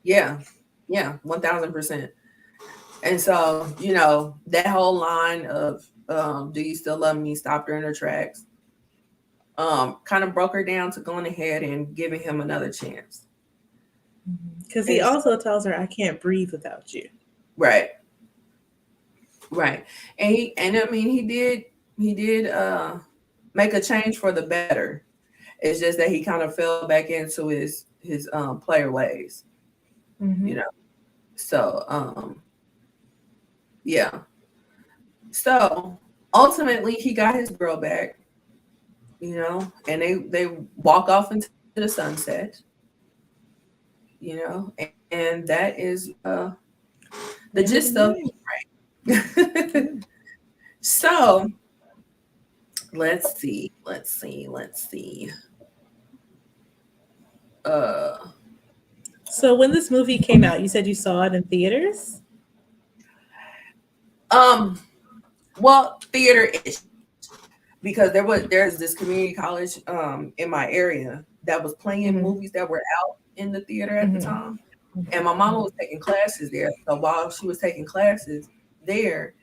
Speaker 1: Yeah. Yeah. 1000%. And so, that whole line of, do you still love me? Stopped her in her tracks. Kind of broke her down to going ahead and giving him another chance.
Speaker 2: Because he also tells her, I can't breathe without you.
Speaker 1: Right. Right. And I mean, he did make a change for the better. It's just that he kind of fell back into his player ways,
Speaker 2: Mm-hmm.
Speaker 1: So yeah. So ultimately, he got his girl back, and they walk off into the sunset, and that is the gist of right. So let's see.
Speaker 2: So when this movie came out, you said you saw it in theaters?
Speaker 1: Well, theater-ish, because there's this community college in my area that was playing movies that were out in the theater at the time. And my mama was taking classes there. So while she was taking classes there,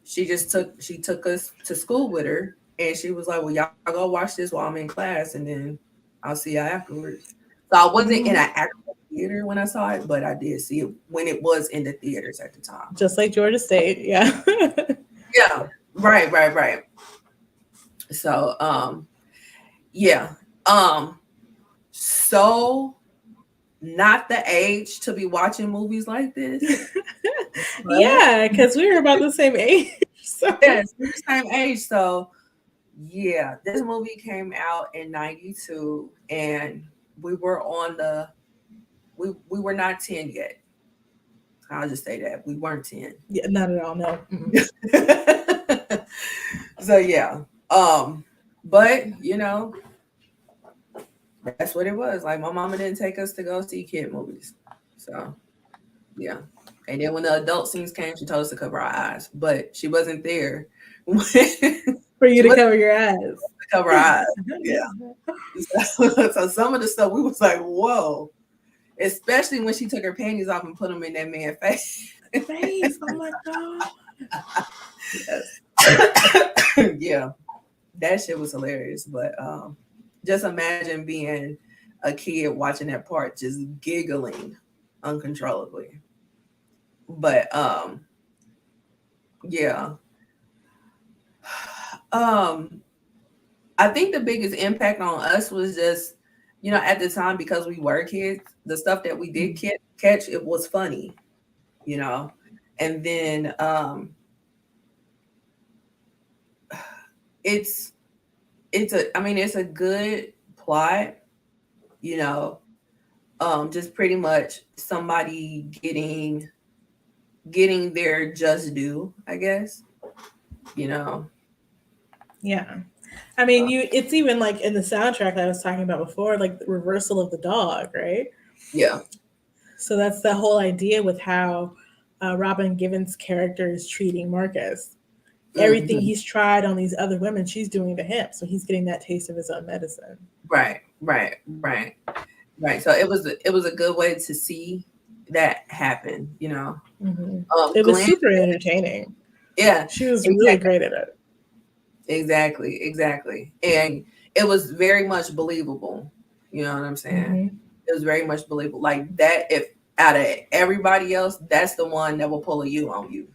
Speaker 1: she took us to school with her, and she was like, well, y'all go watch this while I'm in class, and then I'll see y'all afterwards. So I wasn't in an actual theater when I saw it, but I did see it when it was in the theaters at the time.
Speaker 2: Just like Georgia State, yeah.
Speaker 1: Yeah, right. So yeah. So not the age to be watching movies like this.
Speaker 2: Yeah, because we were about the same age. So.
Speaker 1: Yes, we're the same age. So yeah, this movie came out in 92, and we were we were not 10 yet. I'll just say that. We weren't 10.
Speaker 2: Yeah, not at all, no.
Speaker 1: So yeah. But that's what it was. Like, my mama didn't take us to go see kid movies. So yeah. And then when the adult scenes came, she told us to cover our eyes. But she wasn't there
Speaker 2: for you to cover your eyes.
Speaker 1: Cover our eyes. Yeah. So some of the stuff we was like, whoa. Especially when she took her panties off and put them in that man's face.
Speaker 2: Oh my God.
Speaker 1: Yes. Yeah. That shit was hilarious. But just imagine being a kid watching that part, just giggling uncontrollably. But yeah. I think the biggest impact on us was just, at the time, because we were kids, the stuff that we did catch, it was funny, and then it's a good plot, just pretty much somebody getting their just due, I guess,
Speaker 2: Yeah. I mean, it's even like in the soundtrack that I was talking about before, like the reversal of the dog, right?
Speaker 1: Yeah.
Speaker 2: So that's the whole idea with how Robin Givens' character is treating Marcus. Everything he's tried on these other women, she's doing to him. So he's getting that taste of his own medicine.
Speaker 1: Right. So it was a good way to see that happen,
Speaker 2: It was super entertaining.
Speaker 1: Yeah.
Speaker 2: She was really great at it.
Speaker 1: Exactly. And it was very much believable. You know what I'm saying? It was very much believable. Like that, if out of everybody else, that's the one that will pull a U on you.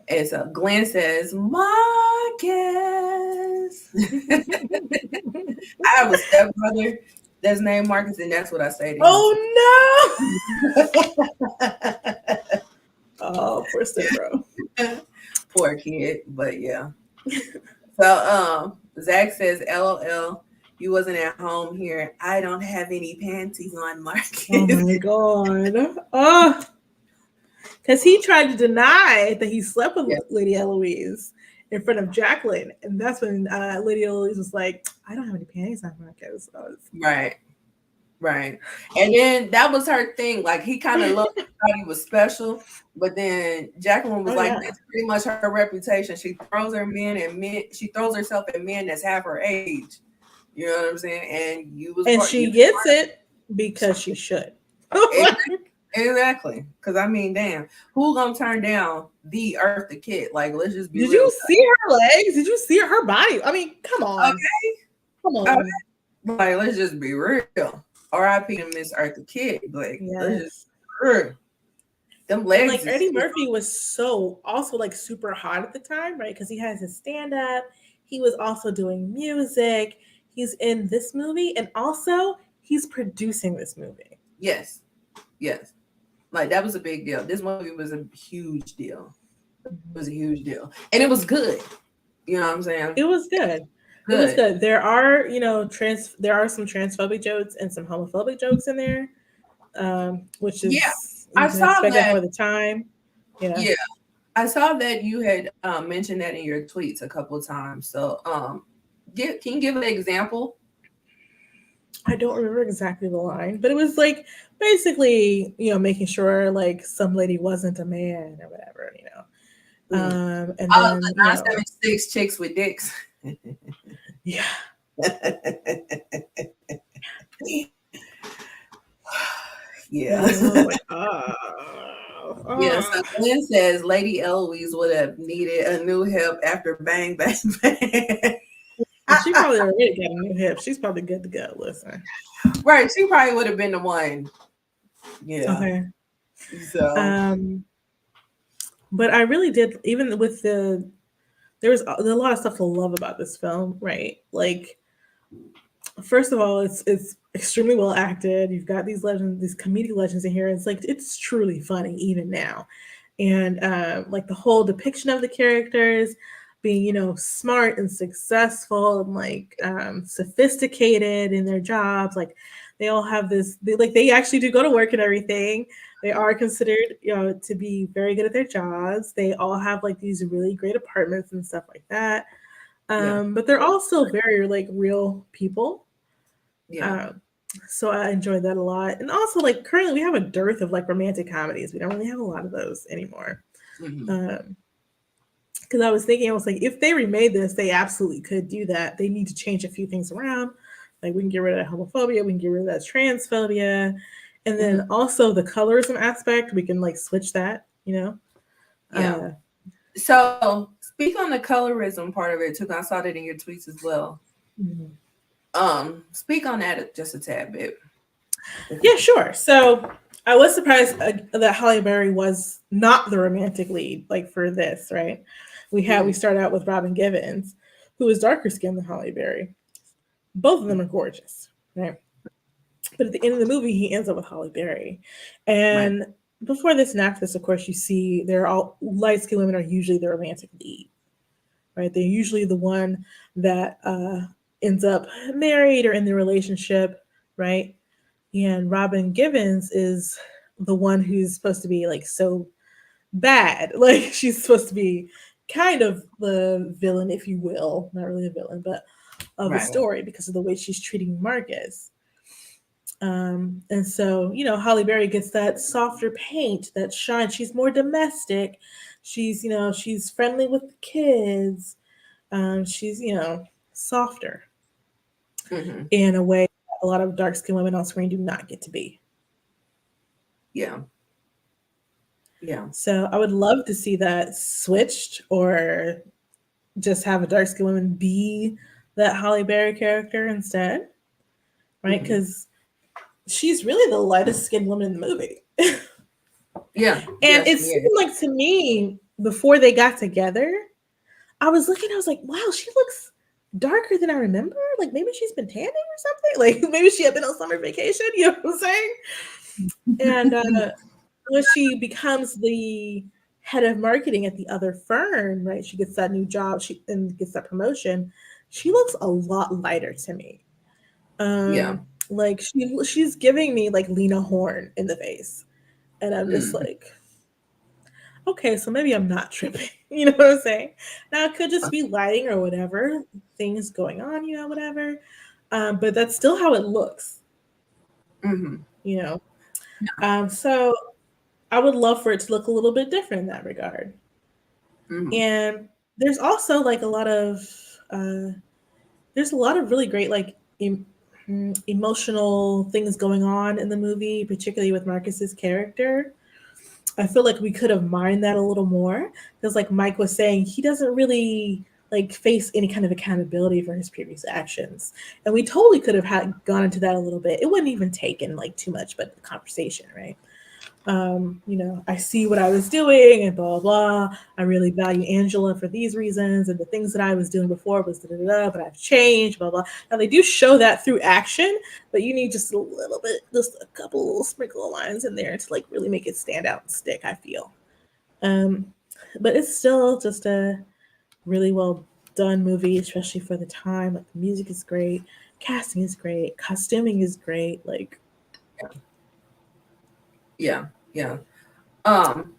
Speaker 1: And so Glenn says, Marcus. I have a stepbrother that's named Marcus, and that's what I say to him.
Speaker 2: Oh no. Oh, poor stepbro.
Speaker 1: Poor kid, but yeah. So Zach says, LOL, you wasn't at home here. I don't have any panties on,
Speaker 2: Oh
Speaker 1: Marcus.
Speaker 2: my god. Oh, because he tried to deny that he slept with
Speaker 1: Yeah,
Speaker 2: Lady Eloise in front of Jacqueline, and that's when Lady Eloise was like, "I don't have any panties on, Marcus."
Speaker 1: right, right. And then that was her thing. Like he kind of looked thought he was special, but then Jacqueline was
Speaker 2: Oh
Speaker 1: like,
Speaker 2: yeah,
Speaker 1: that's pretty much her reputation. She throws her men and men. She throws herself at men that's half her age. You know what I'm saying? And you was
Speaker 2: and
Speaker 1: part. You
Speaker 2: she gets it because she should.
Speaker 1: exactly. Because I mean, damn, who gonna turn down the Earth the Kid? Like, let's just be
Speaker 2: Did
Speaker 1: real.
Speaker 2: you see her legs? Did you see her body? I mean, come on, come
Speaker 1: Okay,
Speaker 2: on.
Speaker 1: like let's just be real. R.I.P. to Miss Earth the Kid. Like, let's just
Speaker 2: Yes.
Speaker 1: real. Them
Speaker 2: And
Speaker 1: legs
Speaker 2: like
Speaker 1: is
Speaker 2: Eddie Murphy was so also like super hot at the time, right? Because he has his stand up. He was also doing music. He's in this movie, and also he's producing this movie.
Speaker 1: yes, yes. Like that was a big deal. This movie was a huge deal. It was a huge deal, and it was good. You know what I'm saying?
Speaker 2: It was good. It was
Speaker 1: Good.
Speaker 2: good. There are, there are some transphobic jokes and some homophobic jokes in there, which
Speaker 1: Yeah,
Speaker 2: is
Speaker 1: I
Speaker 2: you can
Speaker 1: saw
Speaker 2: expect that
Speaker 1: that.
Speaker 2: for the time. Yeah,
Speaker 1: Yeah, I saw that you had mentioned that in your tweets a couple of times. So, can you give an example?
Speaker 2: I don't remember exactly the line, but it was like basically, making sure like some lady wasn't a man or whatever,
Speaker 1: Mm.
Speaker 2: And
Speaker 1: Oh,
Speaker 2: then,
Speaker 1: the 976 chicks with dicks.
Speaker 2: yeah,
Speaker 1: Yeah.
Speaker 2: and I was like, oh,
Speaker 1: Yeah,
Speaker 2: oh.
Speaker 1: so Glenn says Lady Eloise would have needed a new hip after Bang Bang Bang.
Speaker 2: Well, she probably already got a new hip. She's probably good to go. Listen,
Speaker 1: Right, she probably would have been the one. Yeah.
Speaker 2: okay.
Speaker 1: So,
Speaker 2: Um, but I really did, even with there was a lot of stuff to love about this film, right? Like, first of all, it's extremely well acted. You've got these legends, these comedic legends in here. It's like it's truly funny even now, and like the whole depiction of the characters being, smart and successful and like sophisticated in their jobs. Like they all have this. They actually do go to work and everything. They are considered, to be very good at their jobs. They all have like these really great apartments and stuff like that.
Speaker 1: yeah.
Speaker 2: But they're also very like real people.
Speaker 1: Yeah.
Speaker 2: um, so I enjoyed that a lot. And also, like, currently we have a dearth of like romantic comedies. We don't really have a lot of those anymore.
Speaker 1: Hmm.
Speaker 2: Um, because I was thinking, I was like, if they remade this, they absolutely could do that. They need to change a few things around. Like we can get rid of that homophobia, we can get rid of that transphobia, and
Speaker 1: Hmm.
Speaker 2: then also the colorism aspect. We can like switch that.
Speaker 1: Yeah.
Speaker 2: Uh,
Speaker 1: So, speak on the colorism part of it too. 'Cause I saw that in your tweets as well.
Speaker 2: mhm.
Speaker 1: Speak on that just a tad bit.
Speaker 2: Yeah, sure. So I was surprised that Halle Berry was not the romantic lead, like for this, right? We
Speaker 1: Mhm.
Speaker 2: started out with Robin Givens, who is darker skinned than Halle Berry. Both of them are gorgeous, right? But at the end of the movie, he ends up with Halle Berry,
Speaker 1: Right.
Speaker 2: and before this and after this, of course, you see they're all light skinned women are usually the romantic lead, right? They're usually the one that ends up married or in the relationship, right? And Robin Givens is the one who's supposed to be like so bad. Like she's supposed to be kind of the villain, if you will. Not really a villain, but of the
Speaker 1: Right.
Speaker 2: story because of the way she's treating Marcus. And so, Holly Berry gets that softer paint, that shine. She's more domestic. She's friendly with the kids. She's, softer
Speaker 1: Hmm.
Speaker 2: in a way a lot of dark skinned women on screen do not get to be.
Speaker 1: Yeah. Yeah.
Speaker 2: So I would love to see that switched or just have a dark skinned woman be that Holly Berry character instead, right?
Speaker 1: Hmm.
Speaker 2: Because she's really the lightest skinned woman in the movie.
Speaker 1: Yeah.
Speaker 2: And
Speaker 1: Yes.
Speaker 2: it
Speaker 1: Yeah.
Speaker 2: seemed like to me, before they got together, I was looking, I was like, wow, she looks darker than I remember. Like maybe she's been tanning or something. Like maybe she had been on summer vacation, you know what I'm saying? And when she becomes the head of marketing at the other firm, right? She gets that new job, she and gets that promotion. She looks a lot lighter to me.
Speaker 1: Yeah.
Speaker 2: Like she's giving me like Lena Horne in the face, and I'm just
Speaker 1: Mm.
Speaker 2: like, okay, so maybe I'm not tripping. You know what I'm saying? Now it could just be lighting or whatever things going on, whatever. But that's still how it looks,
Speaker 1: Mm-hmm.
Speaker 2: you know. So I would love for it to look a little bit different in that regard.
Speaker 1: Mm-hmm.
Speaker 2: And there's also like a lot of uh, there's a lot of really great like emotional things going on in the movie, particularly with Marcus's character. I feel like we could have mined that a little more because, like Mike was saying, he doesn't really like face any kind of accountability for his previous actions, and we totally could have gone into that a little bit. It wouldn't even taken like too much, but the conversation, right? I see what I was doing and blah, blah, blah. I really value Angela for these reasons. And the things that I was doing before was da da da, but I've changed, blah, blah. Now they do show that through action, but you need just a little bit, just a couple little sprinkle of lines in there to like really make it stand out and stick, I feel. Um, but it's still just a really well done movie, especially for the time. Like the music is great, casting is great, costuming is great. Like,
Speaker 1: Yeah. Yeah. Um,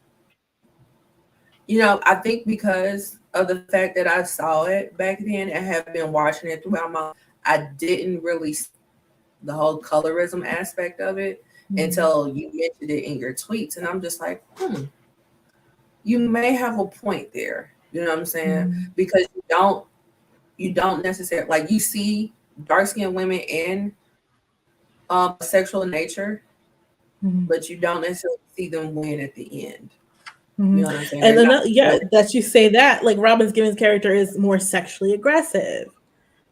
Speaker 1: I think because of the fact that I saw it back then and have been watching it throughout my life, I didn't really see the whole colorism aspect of it
Speaker 2: mm,
Speaker 1: until you mentioned it in your tweets. And I'm just like, you may have a point there. You know what I'm saying?
Speaker 2: mm,
Speaker 1: Because you don't necessarily like you see dark skinned women in sexual nature,
Speaker 2: mm.
Speaker 1: but you don't necessarily see them win at the end. You
Speaker 2: Mhm.
Speaker 1: know what I'm saying?
Speaker 2: And
Speaker 1: They're
Speaker 2: then,
Speaker 1: not
Speaker 2: yeah,
Speaker 1: really,
Speaker 2: that you say that, like Robin Givens' character is more sexually aggressive,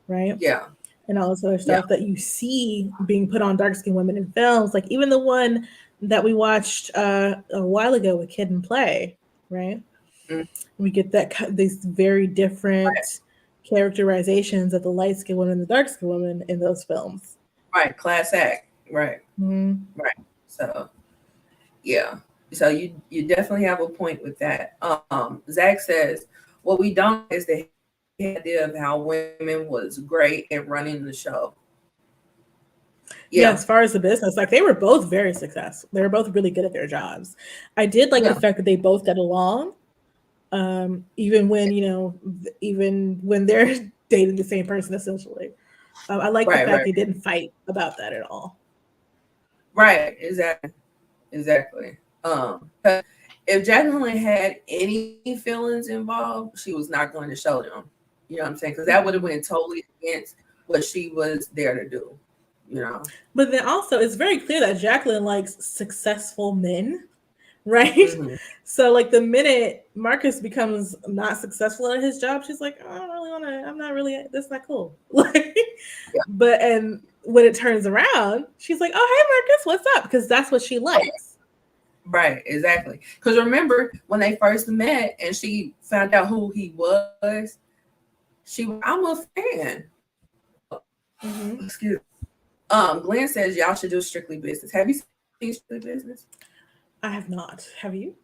Speaker 2: right?
Speaker 1: yeah,
Speaker 2: And all this other
Speaker 1: yeah,
Speaker 2: stuff that you see being put on dark skinned women in films, like even the one that we watched a while ago with Kid and Play, right?
Speaker 1: mm,
Speaker 2: We get these very
Speaker 1: right,
Speaker 2: different characterizations of the light skinned woman and the dark skinned woman in those films.
Speaker 1: right, class act, right,
Speaker 2: Mm-hmm.
Speaker 1: right. So yeah, so you definitely have a point with that. Zach says what we don't is the idea of how women was great at running the show.
Speaker 2: Yeah,
Speaker 1: Yeah,
Speaker 2: as far as the business, like they were both very successful. They were both really good at their jobs. I did like the
Speaker 1: yeah,
Speaker 2: fact that they both got along, even when even when they're dating the same person essentially. I like the
Speaker 1: right,
Speaker 2: fact
Speaker 1: right,
Speaker 2: they didn't fight about that at all.
Speaker 1: right. Exactly, exactly. 'Cause if Jacqueline had any feelings involved, she was not going to show them. You know what I'm saying? Because that would have
Speaker 2: Mm-mm.
Speaker 1: went totally against what she was there to do. You know.
Speaker 2: But then also, it's very clear that Jacqueline likes successful men, right?
Speaker 1: Hmm.
Speaker 2: So, like, the minute Marcus becomes not successful at his job, she's like, I don't really want to, I'm not really, that's not cool. Like,
Speaker 1: Yeah.
Speaker 2: and when it turns around, she's like, oh, hey, Marcus, what's up? Because that's what she likes.
Speaker 1: Right, exactly. Because remember when they first met and she found out who he was, she was, I'm a fan.
Speaker 2: Hmm.
Speaker 1: Excuse me. Glenn says y'all should do Strictly Business. Have you seen Strictly Business?
Speaker 2: I have not. Have you?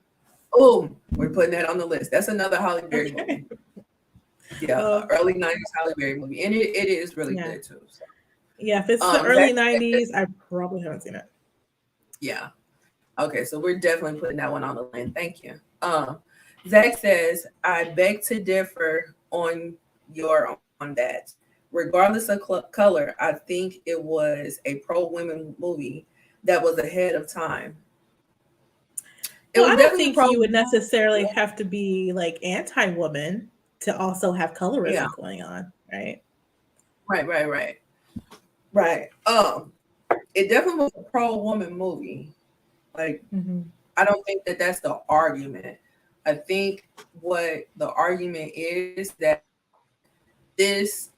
Speaker 1: Oh, we're putting that on the list. That's another Holly Berry movie.
Speaker 2: Okay.
Speaker 1: Yeah,
Speaker 2: Oh,
Speaker 1: early '90s Holly Berry movie, and it is really
Speaker 2: yeah.
Speaker 1: good too. So,
Speaker 2: Yeah. If it's the
Speaker 1: Zach,
Speaker 2: early 90s, I probably haven't seen it.
Speaker 1: yeah, okay, so we're definitely putting that one on the list. Thank you. Zach says I beg to differ on on that. Regardless of color, I think it was a pro women movie that was ahead of time. It
Speaker 2: Well,
Speaker 1: was
Speaker 2: I don't
Speaker 1: definitely
Speaker 2: think
Speaker 1: pro.
Speaker 2: you would necessarily have to be like anti woman to also have
Speaker 1: Yeah,
Speaker 2: colorism going on, right?
Speaker 1: right, right, right, right. It definitely was a pro woman movie. Like,
Speaker 2: Hmm.
Speaker 1: I don't think that that's the argument. I think what the argument is that this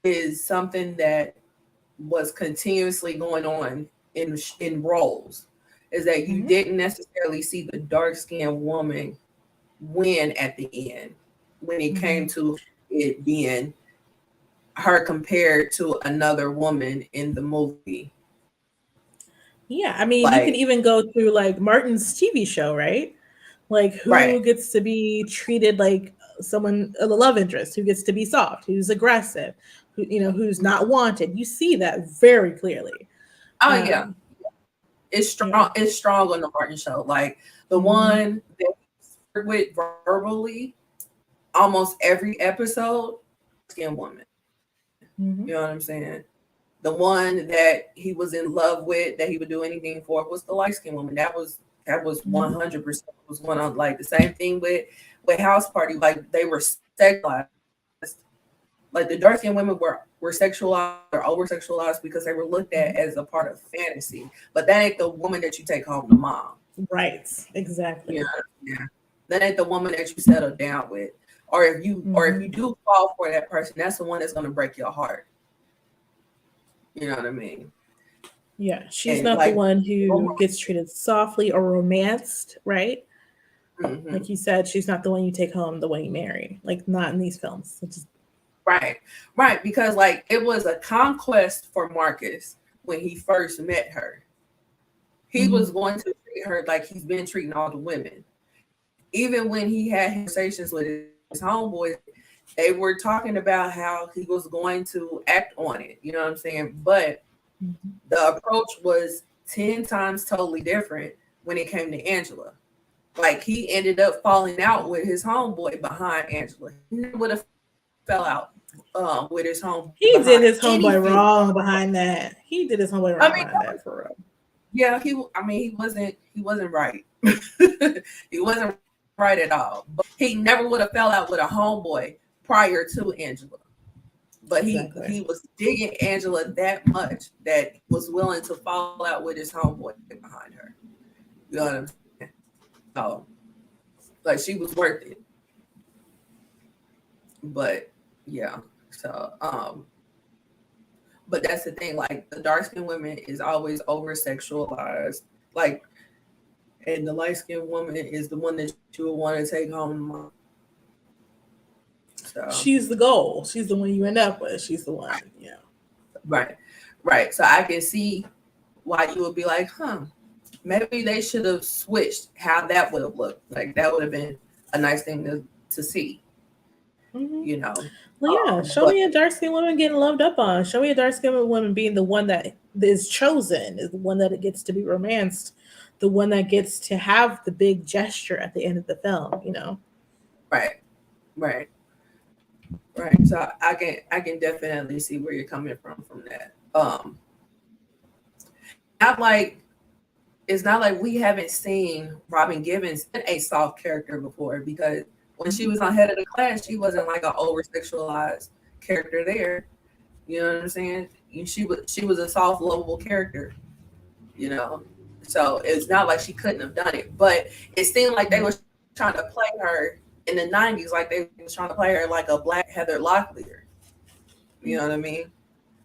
Speaker 1: is something that was continuously going on in roles. Is that you
Speaker 2: Hmm.
Speaker 1: didn't necessarily see the dark skinned woman win at the end when it came
Speaker 2: Hmm.
Speaker 1: to it being her compared to another woman in the movie.
Speaker 2: Yeah, I mean, you
Speaker 1: Like,
Speaker 2: can even go through like Martin's TV show, right? Like
Speaker 1: right,
Speaker 2: who gets to be treated like someone, a love interest, who gets to be soft, who's aggressive, who's not wanted. You see that very clearly.
Speaker 1: Oh yeah,
Speaker 2: Um,
Speaker 1: it's strong.
Speaker 2: yeah.
Speaker 1: It's strong on the Martin show. Like the
Speaker 2: Mm-hmm.
Speaker 1: one that we with verbally, almost every episode, skin woman.
Speaker 2: Mm-hmm.
Speaker 1: You know what I'm saying? The one that he was in love with, that he would do anything for, was the light skinned woman. That was
Speaker 2: Mm-hmm.
Speaker 1: 100% was going on. Like the same thing with House Party. Like they were sexualized. Like the dark skinned women were sexualized or over sexualized because they were looked at as a part of fantasy. But that ain't the woman that you take home to mom.
Speaker 2: Right.
Speaker 1: Yeah,
Speaker 2: Exactly.
Speaker 1: yeah. That ain't the woman that you settle down with. Or if
Speaker 2: Mm-hmm.
Speaker 1: you do fall for that person, that's the one that's gonna break your heart. You know what I mean?
Speaker 2: Yeah. She's
Speaker 1: And
Speaker 2: not the
Speaker 1: like,
Speaker 2: one
Speaker 1: oh
Speaker 2: who gets treated softly or romanced, right?
Speaker 1: hmm
Speaker 2: Like you said, she's not the one you take home, the one you marry. Like not in these films. It's just,
Speaker 1: right, right, because like it was a conquest for Marcus when he first met her. He
Speaker 2: mm-hmm.
Speaker 1: was going to treat her like he's been treating all the women. Even when he had conversations with his homeboys, they were talking about how he was going to act on it. You know what I'm saying? But
Speaker 2: Mm-hmm.
Speaker 1: the approach was 10 times totally different when it came to Angela. Like he ended up falling out with his homeboy behind Angela. He never would have fell out with his homeboy
Speaker 2: He did
Speaker 1: behind
Speaker 2: his
Speaker 1: any
Speaker 2: homeboy
Speaker 1: female.
Speaker 2: wrong behind that. He did his homeboy
Speaker 1: I
Speaker 2: wrong
Speaker 1: mean,
Speaker 2: behind that for real.
Speaker 1: yeah, he wasn't right. He wasn't right at all. But he never would have fell out with a homeboy prior to Angela. But he
Speaker 2: Exactly.
Speaker 1: was digging Angela that much that he was willing to fall out with his homeboy behind her. You know what I'm saying? So like she was worth it. But yeah. So but that's the thing, like the dark skinned women is always over sexualized. Like and the light skinned woman is the one that you would want to take home. So
Speaker 2: She's the goal. She's the one you end up with. She's the one. Yeah.
Speaker 1: right. Right. So I can see why you would be like, maybe they should have switched how that would have looked. Like that would have been a nice thing to see,
Speaker 2: Mm-hmm.
Speaker 1: you know.
Speaker 2: Well, yeah. Show
Speaker 1: But
Speaker 2: me a dark skinned woman getting loved up on. Show me a dark skinned woman being the one that is chosen, is the one that it gets to be romanced, the one that gets to have the big gesture at the end of the film.
Speaker 1: right, right, right. So I can definitely see where you're coming from that. Not like it's not like we haven't seen Robin Givens in a soft character before because when she
Speaker 2: Mhm.
Speaker 1: was on Head of the Class, she wasn't like an over sexualized character there. You know what I'm saying? She was a soft, lovable character. You know, so it's not like she couldn't have done it, but it seemed like they were trying to play her in the '90s, like they was trying to play her like a black Heather Locklear. You know what I mean?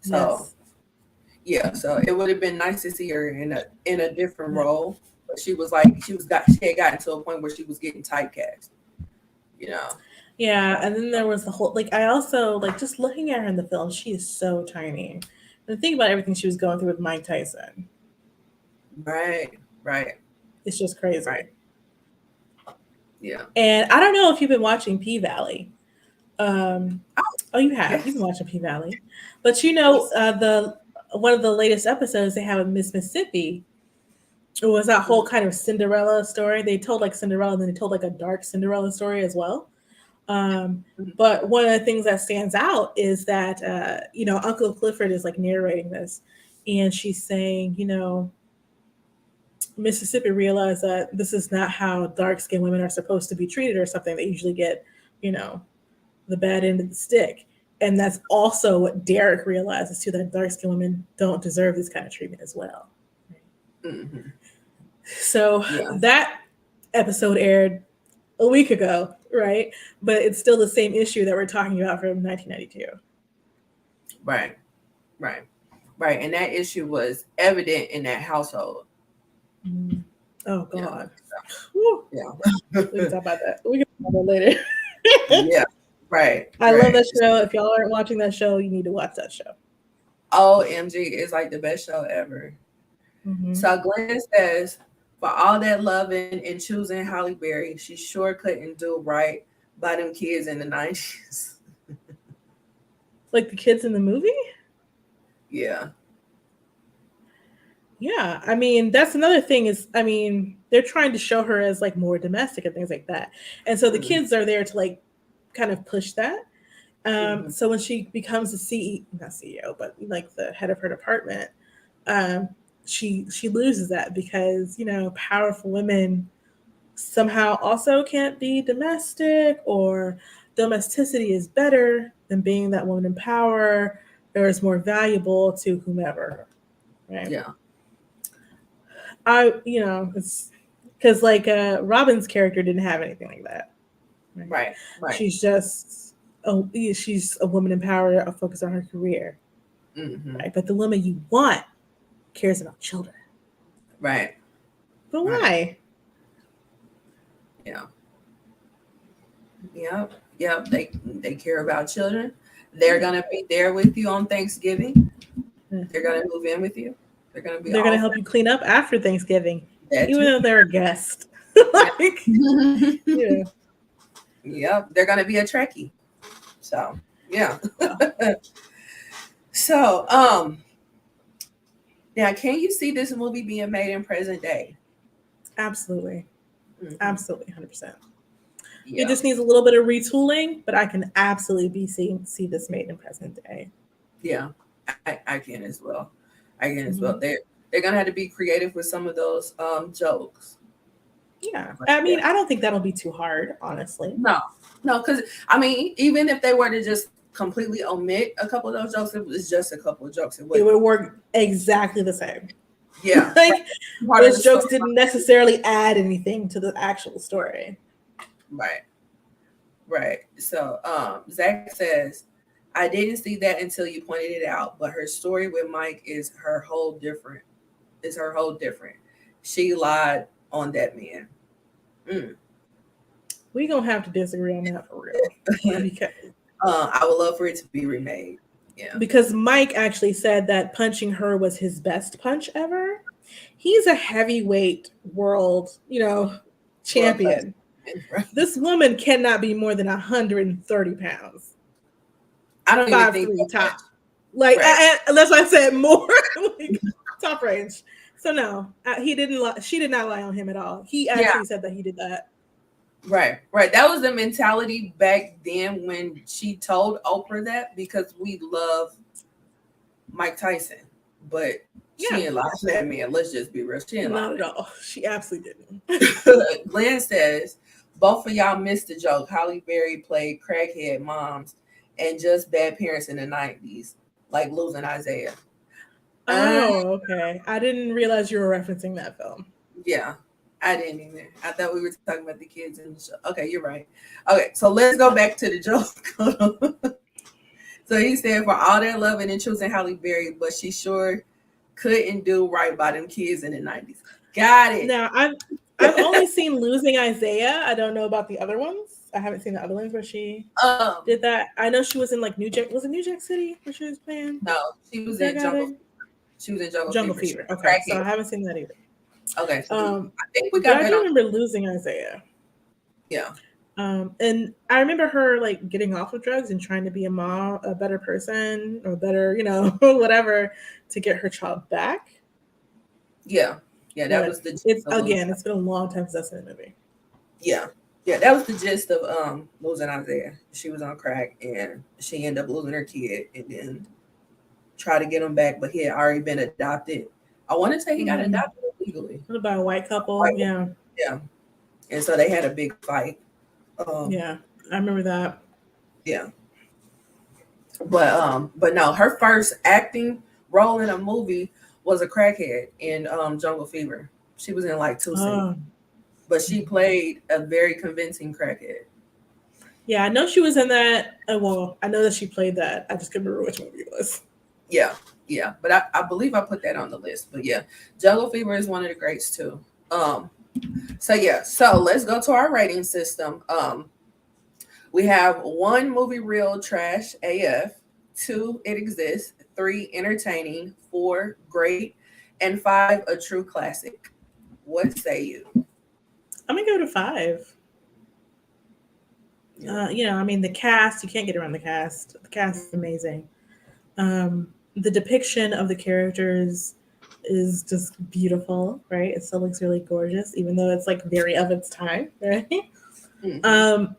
Speaker 1: So
Speaker 2: Yes.
Speaker 1: yeah, so it would have been nice to see her in a different role. But she was like she had gotten to a point where she was getting typecast, you know.
Speaker 2: Yeah,
Speaker 1: So
Speaker 2: and then there was the whole like I also like just looking at her in the film, she is so tiny. And think about everything she was going through with Mike Tyson.
Speaker 1: right, right,
Speaker 2: It's just
Speaker 1: right.
Speaker 2: crazy.
Speaker 1: Yeah.
Speaker 2: And I don't know if you've been watching P Valley. Um,
Speaker 1: Oh,
Speaker 2: oh, you have. You've been
Speaker 1: yes.
Speaker 2: watching P Valley, but
Speaker 1: Yes.
Speaker 2: the one of the latest episodes they have in Miss Mississippi. It was that whole
Speaker 1: Mhm.
Speaker 2: kind of Cinderella story. They told like Cinderella, and then they told like a dark Cinderella story as well. Um,
Speaker 1: Mhm.
Speaker 2: but one of the things that stands out is that Uncle Clifford is like narrating this, and she's saying, Mississippi realized that this is not how dark skinned women are supposed to be treated or something. They usually get, you know, the bad end of the stick. And that's also what Derek realizes too, that dark skinned women don't deserve this kind of treatment as well.
Speaker 1: Mhm.
Speaker 2: So
Speaker 1: Yeah.
Speaker 2: that episode aired a week ago, right? But it's still the same issue that we're talking about from 1992.
Speaker 1: Right. Right. Right. And that issue was evident in that household.
Speaker 2: Mm. Oh
Speaker 1: Yeah.
Speaker 2: God. Whew.
Speaker 1: Yeah.
Speaker 2: We can talk about that. We can talk about that later.
Speaker 1: Yeah. Right.
Speaker 2: I love
Speaker 1: Right.
Speaker 2: that show. If y'all aren't watching that show, you need to watch that show.
Speaker 1: OMG is like the best show ever.
Speaker 2: Mm-hmm.
Speaker 1: So Glenn says, for all that loving and choosing Holly Berry, she sure couldn't do right by them kids in the 90s.
Speaker 2: Like the kids in the movie?
Speaker 1: Yeah.
Speaker 2: Yeah, I mean that's another thing is I mean they're trying to show her as like more domestic and things like that, and so the
Speaker 1: Mm-hmm.
Speaker 2: kids are there to like kind of push that.
Speaker 1: Mm-hmm.
Speaker 2: So when she becomes the not CEO, but like the head of her department, um, she loses that because powerful women somehow also can't be domestic, or domesticity is better than being that woman in power, or is more valuable to whomever, right?
Speaker 1: Yeah.
Speaker 2: It's because like Robin's character didn't have anything like that, right?
Speaker 1: Right. Right.
Speaker 2: She's just she's a woman in power, focused on her career,
Speaker 1: Mm-hmm.
Speaker 2: right? But the woman you want cares about children.
Speaker 1: Right.
Speaker 2: But
Speaker 1: Right.
Speaker 2: why?
Speaker 1: Yeah. Yep. Yep. They care about children. They're gonna be there with you on Thanksgiving. They're gonna move in with you. They're gonna be
Speaker 2: They're gonna
Speaker 1: all
Speaker 2: help you clean up after Thanksgiving,
Speaker 1: that
Speaker 2: even
Speaker 1: too.
Speaker 2: though they're a guest.
Speaker 1: Yeah.
Speaker 2: Like, yeah,
Speaker 1: Yep. They're gonna be a Trekkie. So yeah.
Speaker 2: yeah,
Speaker 1: So now can you see this movie being made in present day?
Speaker 2: absolutely,
Speaker 1: Hmm.
Speaker 2: absolutely, 100%. It
Speaker 1: Yeah.
Speaker 2: just needs a little bit of retooling, but I can absolutely see this made in present day.
Speaker 1: Yeah. I can as well. I can as well.
Speaker 2: Mhm.
Speaker 1: They're gonna have to be creative with some of those jokes.
Speaker 2: Yeah,
Speaker 1: But
Speaker 2: I
Speaker 1: yeah.
Speaker 2: mean, I don't think that'll be too hard, honestly.
Speaker 1: No, no, because I mean, even if they were to just completely omit a couple of those jokes, it was just a couple of jokes. It
Speaker 2: It
Speaker 1: wouldn't.
Speaker 2: would work exactly the same.
Speaker 1: Yeah,
Speaker 2: Like
Speaker 1: part of the
Speaker 2: those
Speaker 1: story.
Speaker 2: jokes didn't necessarily add anything to the actual story.
Speaker 1: Right, right. So, Zach says, I didn't see that until you pointed it out, but her story with Mike is her whole different. Is her whole different. She lied on that man. Mm.
Speaker 2: We gonna have to disagree on that for real, because
Speaker 1: I would love for it to be remade. Yeah.
Speaker 2: Mike actually said that punching her was his best punch ever. He's a heavyweight world,
Speaker 1: World class.
Speaker 2: champion. This woman cannot be more than 130 pounds,
Speaker 1: I don't even think
Speaker 2: 5'3"
Speaker 1: that much.
Speaker 2: top. Like
Speaker 1: Right.
Speaker 2: that's why I said more like top range. So no, he didn't. She did not lie on him at all. He
Speaker 1: Yeah.
Speaker 2: actually said that he did that.
Speaker 1: Right, right. That was the mentality back then when she told Oprah that, because we love Mike Tyson, but she
Speaker 2: Yeah,
Speaker 1: ain't lie to that man. Let's just be real. She ain't lie.
Speaker 2: not at all. She absolutely didn't.
Speaker 1: Glenn says, both of y'all missed the joke. Holly Berry played crackhead moms and just bad parents in the 90s, like losing Isaiah. Uh,
Speaker 2: Oh, okay. I didn't realize you were referencing that film.
Speaker 1: yeah, I didn't either. I thought we were talking about the kids in the show. Okay, you're right. Okay, so let's go back to the joke. So he said, for all that loving and choosing Halle Berry, but she sure couldn't do right by them kids in the 90s. Got it.
Speaker 2: Now I've only seen Losing Isaiah. I don't know about the other ones. I haven't seen the other ones where she
Speaker 1: Um,
Speaker 2: did that. I know she was in like New Jack. Was it New Jack City where she was playing
Speaker 1: no, she was
Speaker 2: drug
Speaker 1: in Jungle.
Speaker 2: addict?
Speaker 1: She was in Jungle
Speaker 2: Jungle
Speaker 1: Fever. She
Speaker 2: Fever.
Speaker 1: was
Speaker 2: Okay, so
Speaker 1: crackhead.
Speaker 2: I haven't seen that either.
Speaker 1: Okay, so I think we
Speaker 2: But
Speaker 1: got
Speaker 2: I
Speaker 1: that
Speaker 2: do
Speaker 1: on.
Speaker 2: remember Losing Isaiah.
Speaker 1: Yeah,
Speaker 2: And I remember her like getting off of drugs and trying to be a mom, a better person, or better, whatever, to get her child back.
Speaker 1: yeah, yeah. That
Speaker 2: But
Speaker 1: was the gist
Speaker 2: it's
Speaker 1: of
Speaker 2: again, it's been a long time since I've seen the movie.
Speaker 1: yeah, yeah. That was the gist of losing Isaiah. She was on crack and she ended up losing her kid, and then try to get him back, but he had already been adopted. I want to say he got
Speaker 2: Mm-hmm.
Speaker 1: adopted legally.
Speaker 2: What about a white couple?
Speaker 1: White woman.
Speaker 2: Yeah,
Speaker 1: Yeah, and so they had a big fight. Um,
Speaker 2: yeah, I remember that.
Speaker 1: yeah, but no, her first acting role in a movie was a crackhead in Jungle Fever. She was in like two scenes,
Speaker 2: Oh,
Speaker 1: but she played a very convincing crackhead.
Speaker 2: yeah, I know she was in that. Well, I know that she played that. I just couldn't remember which movie it was.
Speaker 1: Yeah, yeah, but I believe I put that on the list. But yeah, Jungle Fever is one of the greats too. So yeah, so let's go to our rating system. We have 1 movie real trash AF, 2 it exists, 3 entertaining, 4 great, and 5 a true classic. What say you?
Speaker 2: I'm gonna go to 5.
Speaker 1: Yeah.
Speaker 2: I mean, the cast, you can't get around the cast. The cast is amazing. The depiction of the characters is just beautiful, right? It still looks really gorgeous, even though it's like very of its time, right?
Speaker 1: Mm-hmm.
Speaker 2: Um,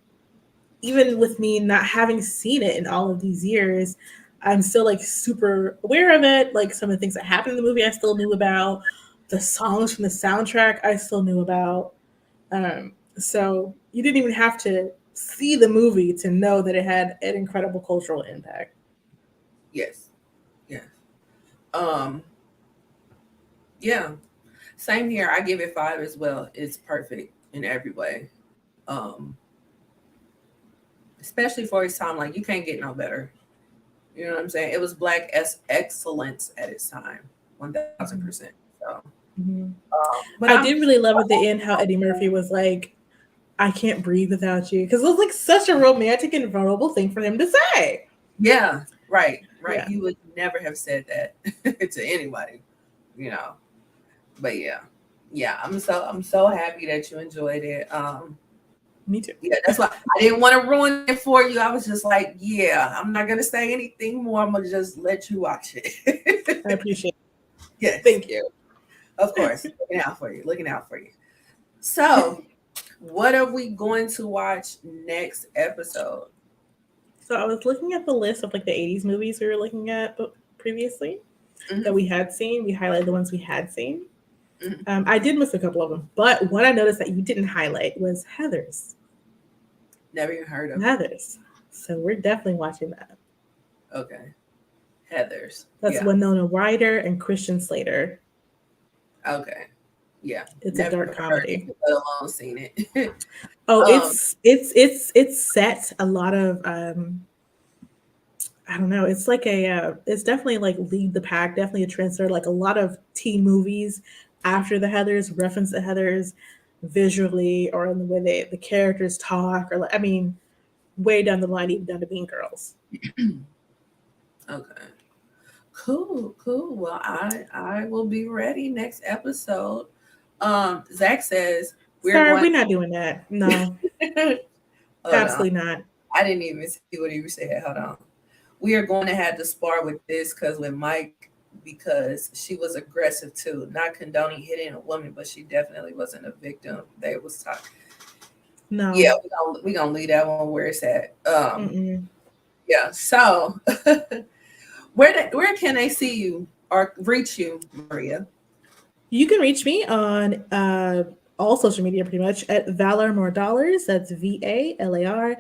Speaker 2: Even with me not having seen it in all of these years, I'm still like super aware of it. Like some of the things that happened in the movie, I still knew about. The songs from the soundtrack, I still knew about. So you didn't even have to see the movie to know that it had an incredible cultural impact.
Speaker 1: Yes. Yes. Um. Yeah. Same here. I give it 5 as well. It's perfect in every way. Um. Especially for its time, like you can't get no better. You know what I'm saying? It was black excellence at its time, 1,000%. So,
Speaker 2: Mhm.
Speaker 1: but
Speaker 2: I
Speaker 1: I'm
Speaker 2: did really love at the end how Eddie Murphy was like, "I can't breathe without you," because it was like such a romantic and vulnerable thing for him to say.
Speaker 1: yeah, right, right.
Speaker 2: Yeah,
Speaker 1: He would never have said that to anybody, you know. But yeah, yeah. I'm so happy that you enjoyed it.
Speaker 2: me too.
Speaker 1: Yeah, that's why I didn't want to ruin it for you. I was just like, yeah, I'm not gonna say anything more. I'm gonna just let you watch it.
Speaker 2: I appreciate it.
Speaker 1: Yes,
Speaker 2: Thank you.
Speaker 1: of course. Looking out for you. Looking out for you. So, what are we going to watch next episode?
Speaker 2: So I was looking at the list of like the '80s movies we were looking at previously
Speaker 1: Mm-hmm,
Speaker 2: that we had seen. We highlighted the ones we had seen.
Speaker 1: mm-hmm.
Speaker 2: I did miss a couple of them, but what I noticed that you didn't highlight was Heather's.
Speaker 1: Never even heard of it.
Speaker 2: Heather's. So we're definitely watching that.
Speaker 1: Okay. Heather's.
Speaker 2: That's
Speaker 1: Yeah.
Speaker 2: Winona Ryder and Christian Slater.
Speaker 1: Okay. Yeah.
Speaker 2: It's a
Speaker 1: Never
Speaker 2: dark
Speaker 1: heard of
Speaker 2: comedy.
Speaker 1: it, let alone seen it.
Speaker 2: Oh,
Speaker 1: um,
Speaker 2: it's set a lot of I don't know. It's like it's definitely like lead the pack, definitely a trendsetter. Like a lot of teen movies after the Heathers reference the Heathers visually or in the way the characters talk, or like I mean, way down the line, even down to Mean Girls.
Speaker 1: okay. Cool, cool. Well, I will be ready next episode. Zach says we're
Speaker 2: Sir,
Speaker 1: going.
Speaker 2: we're not doing that. No,
Speaker 1: Hold on.
Speaker 2: absolutely not.
Speaker 1: I didn't even see what he said. Hold on. We are going to have to spar with this because with Mike, because she was aggressive too, not condoning hitting a woman, but she definitely wasn't a victim. They was talking. Yeah,
Speaker 2: No.
Speaker 1: we gonna leave that one where it's at.
Speaker 2: Mm-mm.
Speaker 1: Yeah. So, where can they see you or reach you, Maria?
Speaker 2: You can reach me on all social media pretty much at Valor More Dollars. That's VALARMOR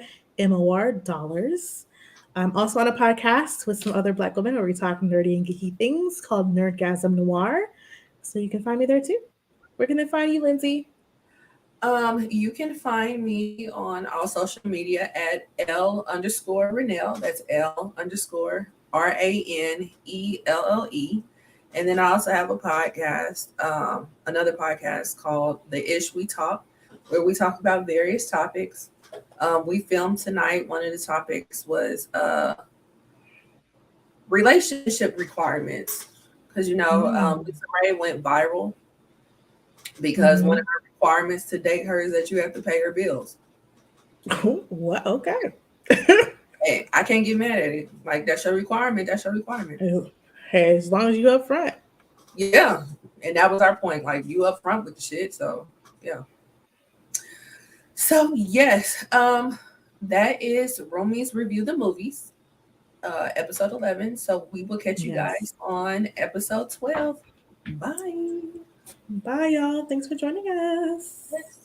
Speaker 2: Dollars. I'm also on a podcast with some other Black women where we talk nerdy and geeky things called Nerdgasm Noir. So you can find me there too. Where can they find you, Lindsay?
Speaker 1: You can find me on all social media at L_Renelle. That's L_RANELLE. And then I also have a podcast, another podcast called The Ish We Talk, where we talk about various topics. We filmed tonight. One of the topics was relationship requirements. Because,
Speaker 2: Mm.
Speaker 1: Lisa Ray went viral because one
Speaker 2: Mm-hmm.
Speaker 1: of her requirements to date her is that you have to pay her bills.
Speaker 2: What? Okay.
Speaker 1: Hey, I can't get mad at it. Like that's your requirement. That's your requirement.
Speaker 2: Hey, as long as you up front.
Speaker 1: Yeah, and that was our point. Like you up front with the shit. So yeah. So yes, that is Roomies review the movies, episode 11. So we will catch you
Speaker 2: Yes.
Speaker 1: guys on episode 12. Bye.
Speaker 2: Bye, y'all. Thanks for joining us.
Speaker 1: Yes.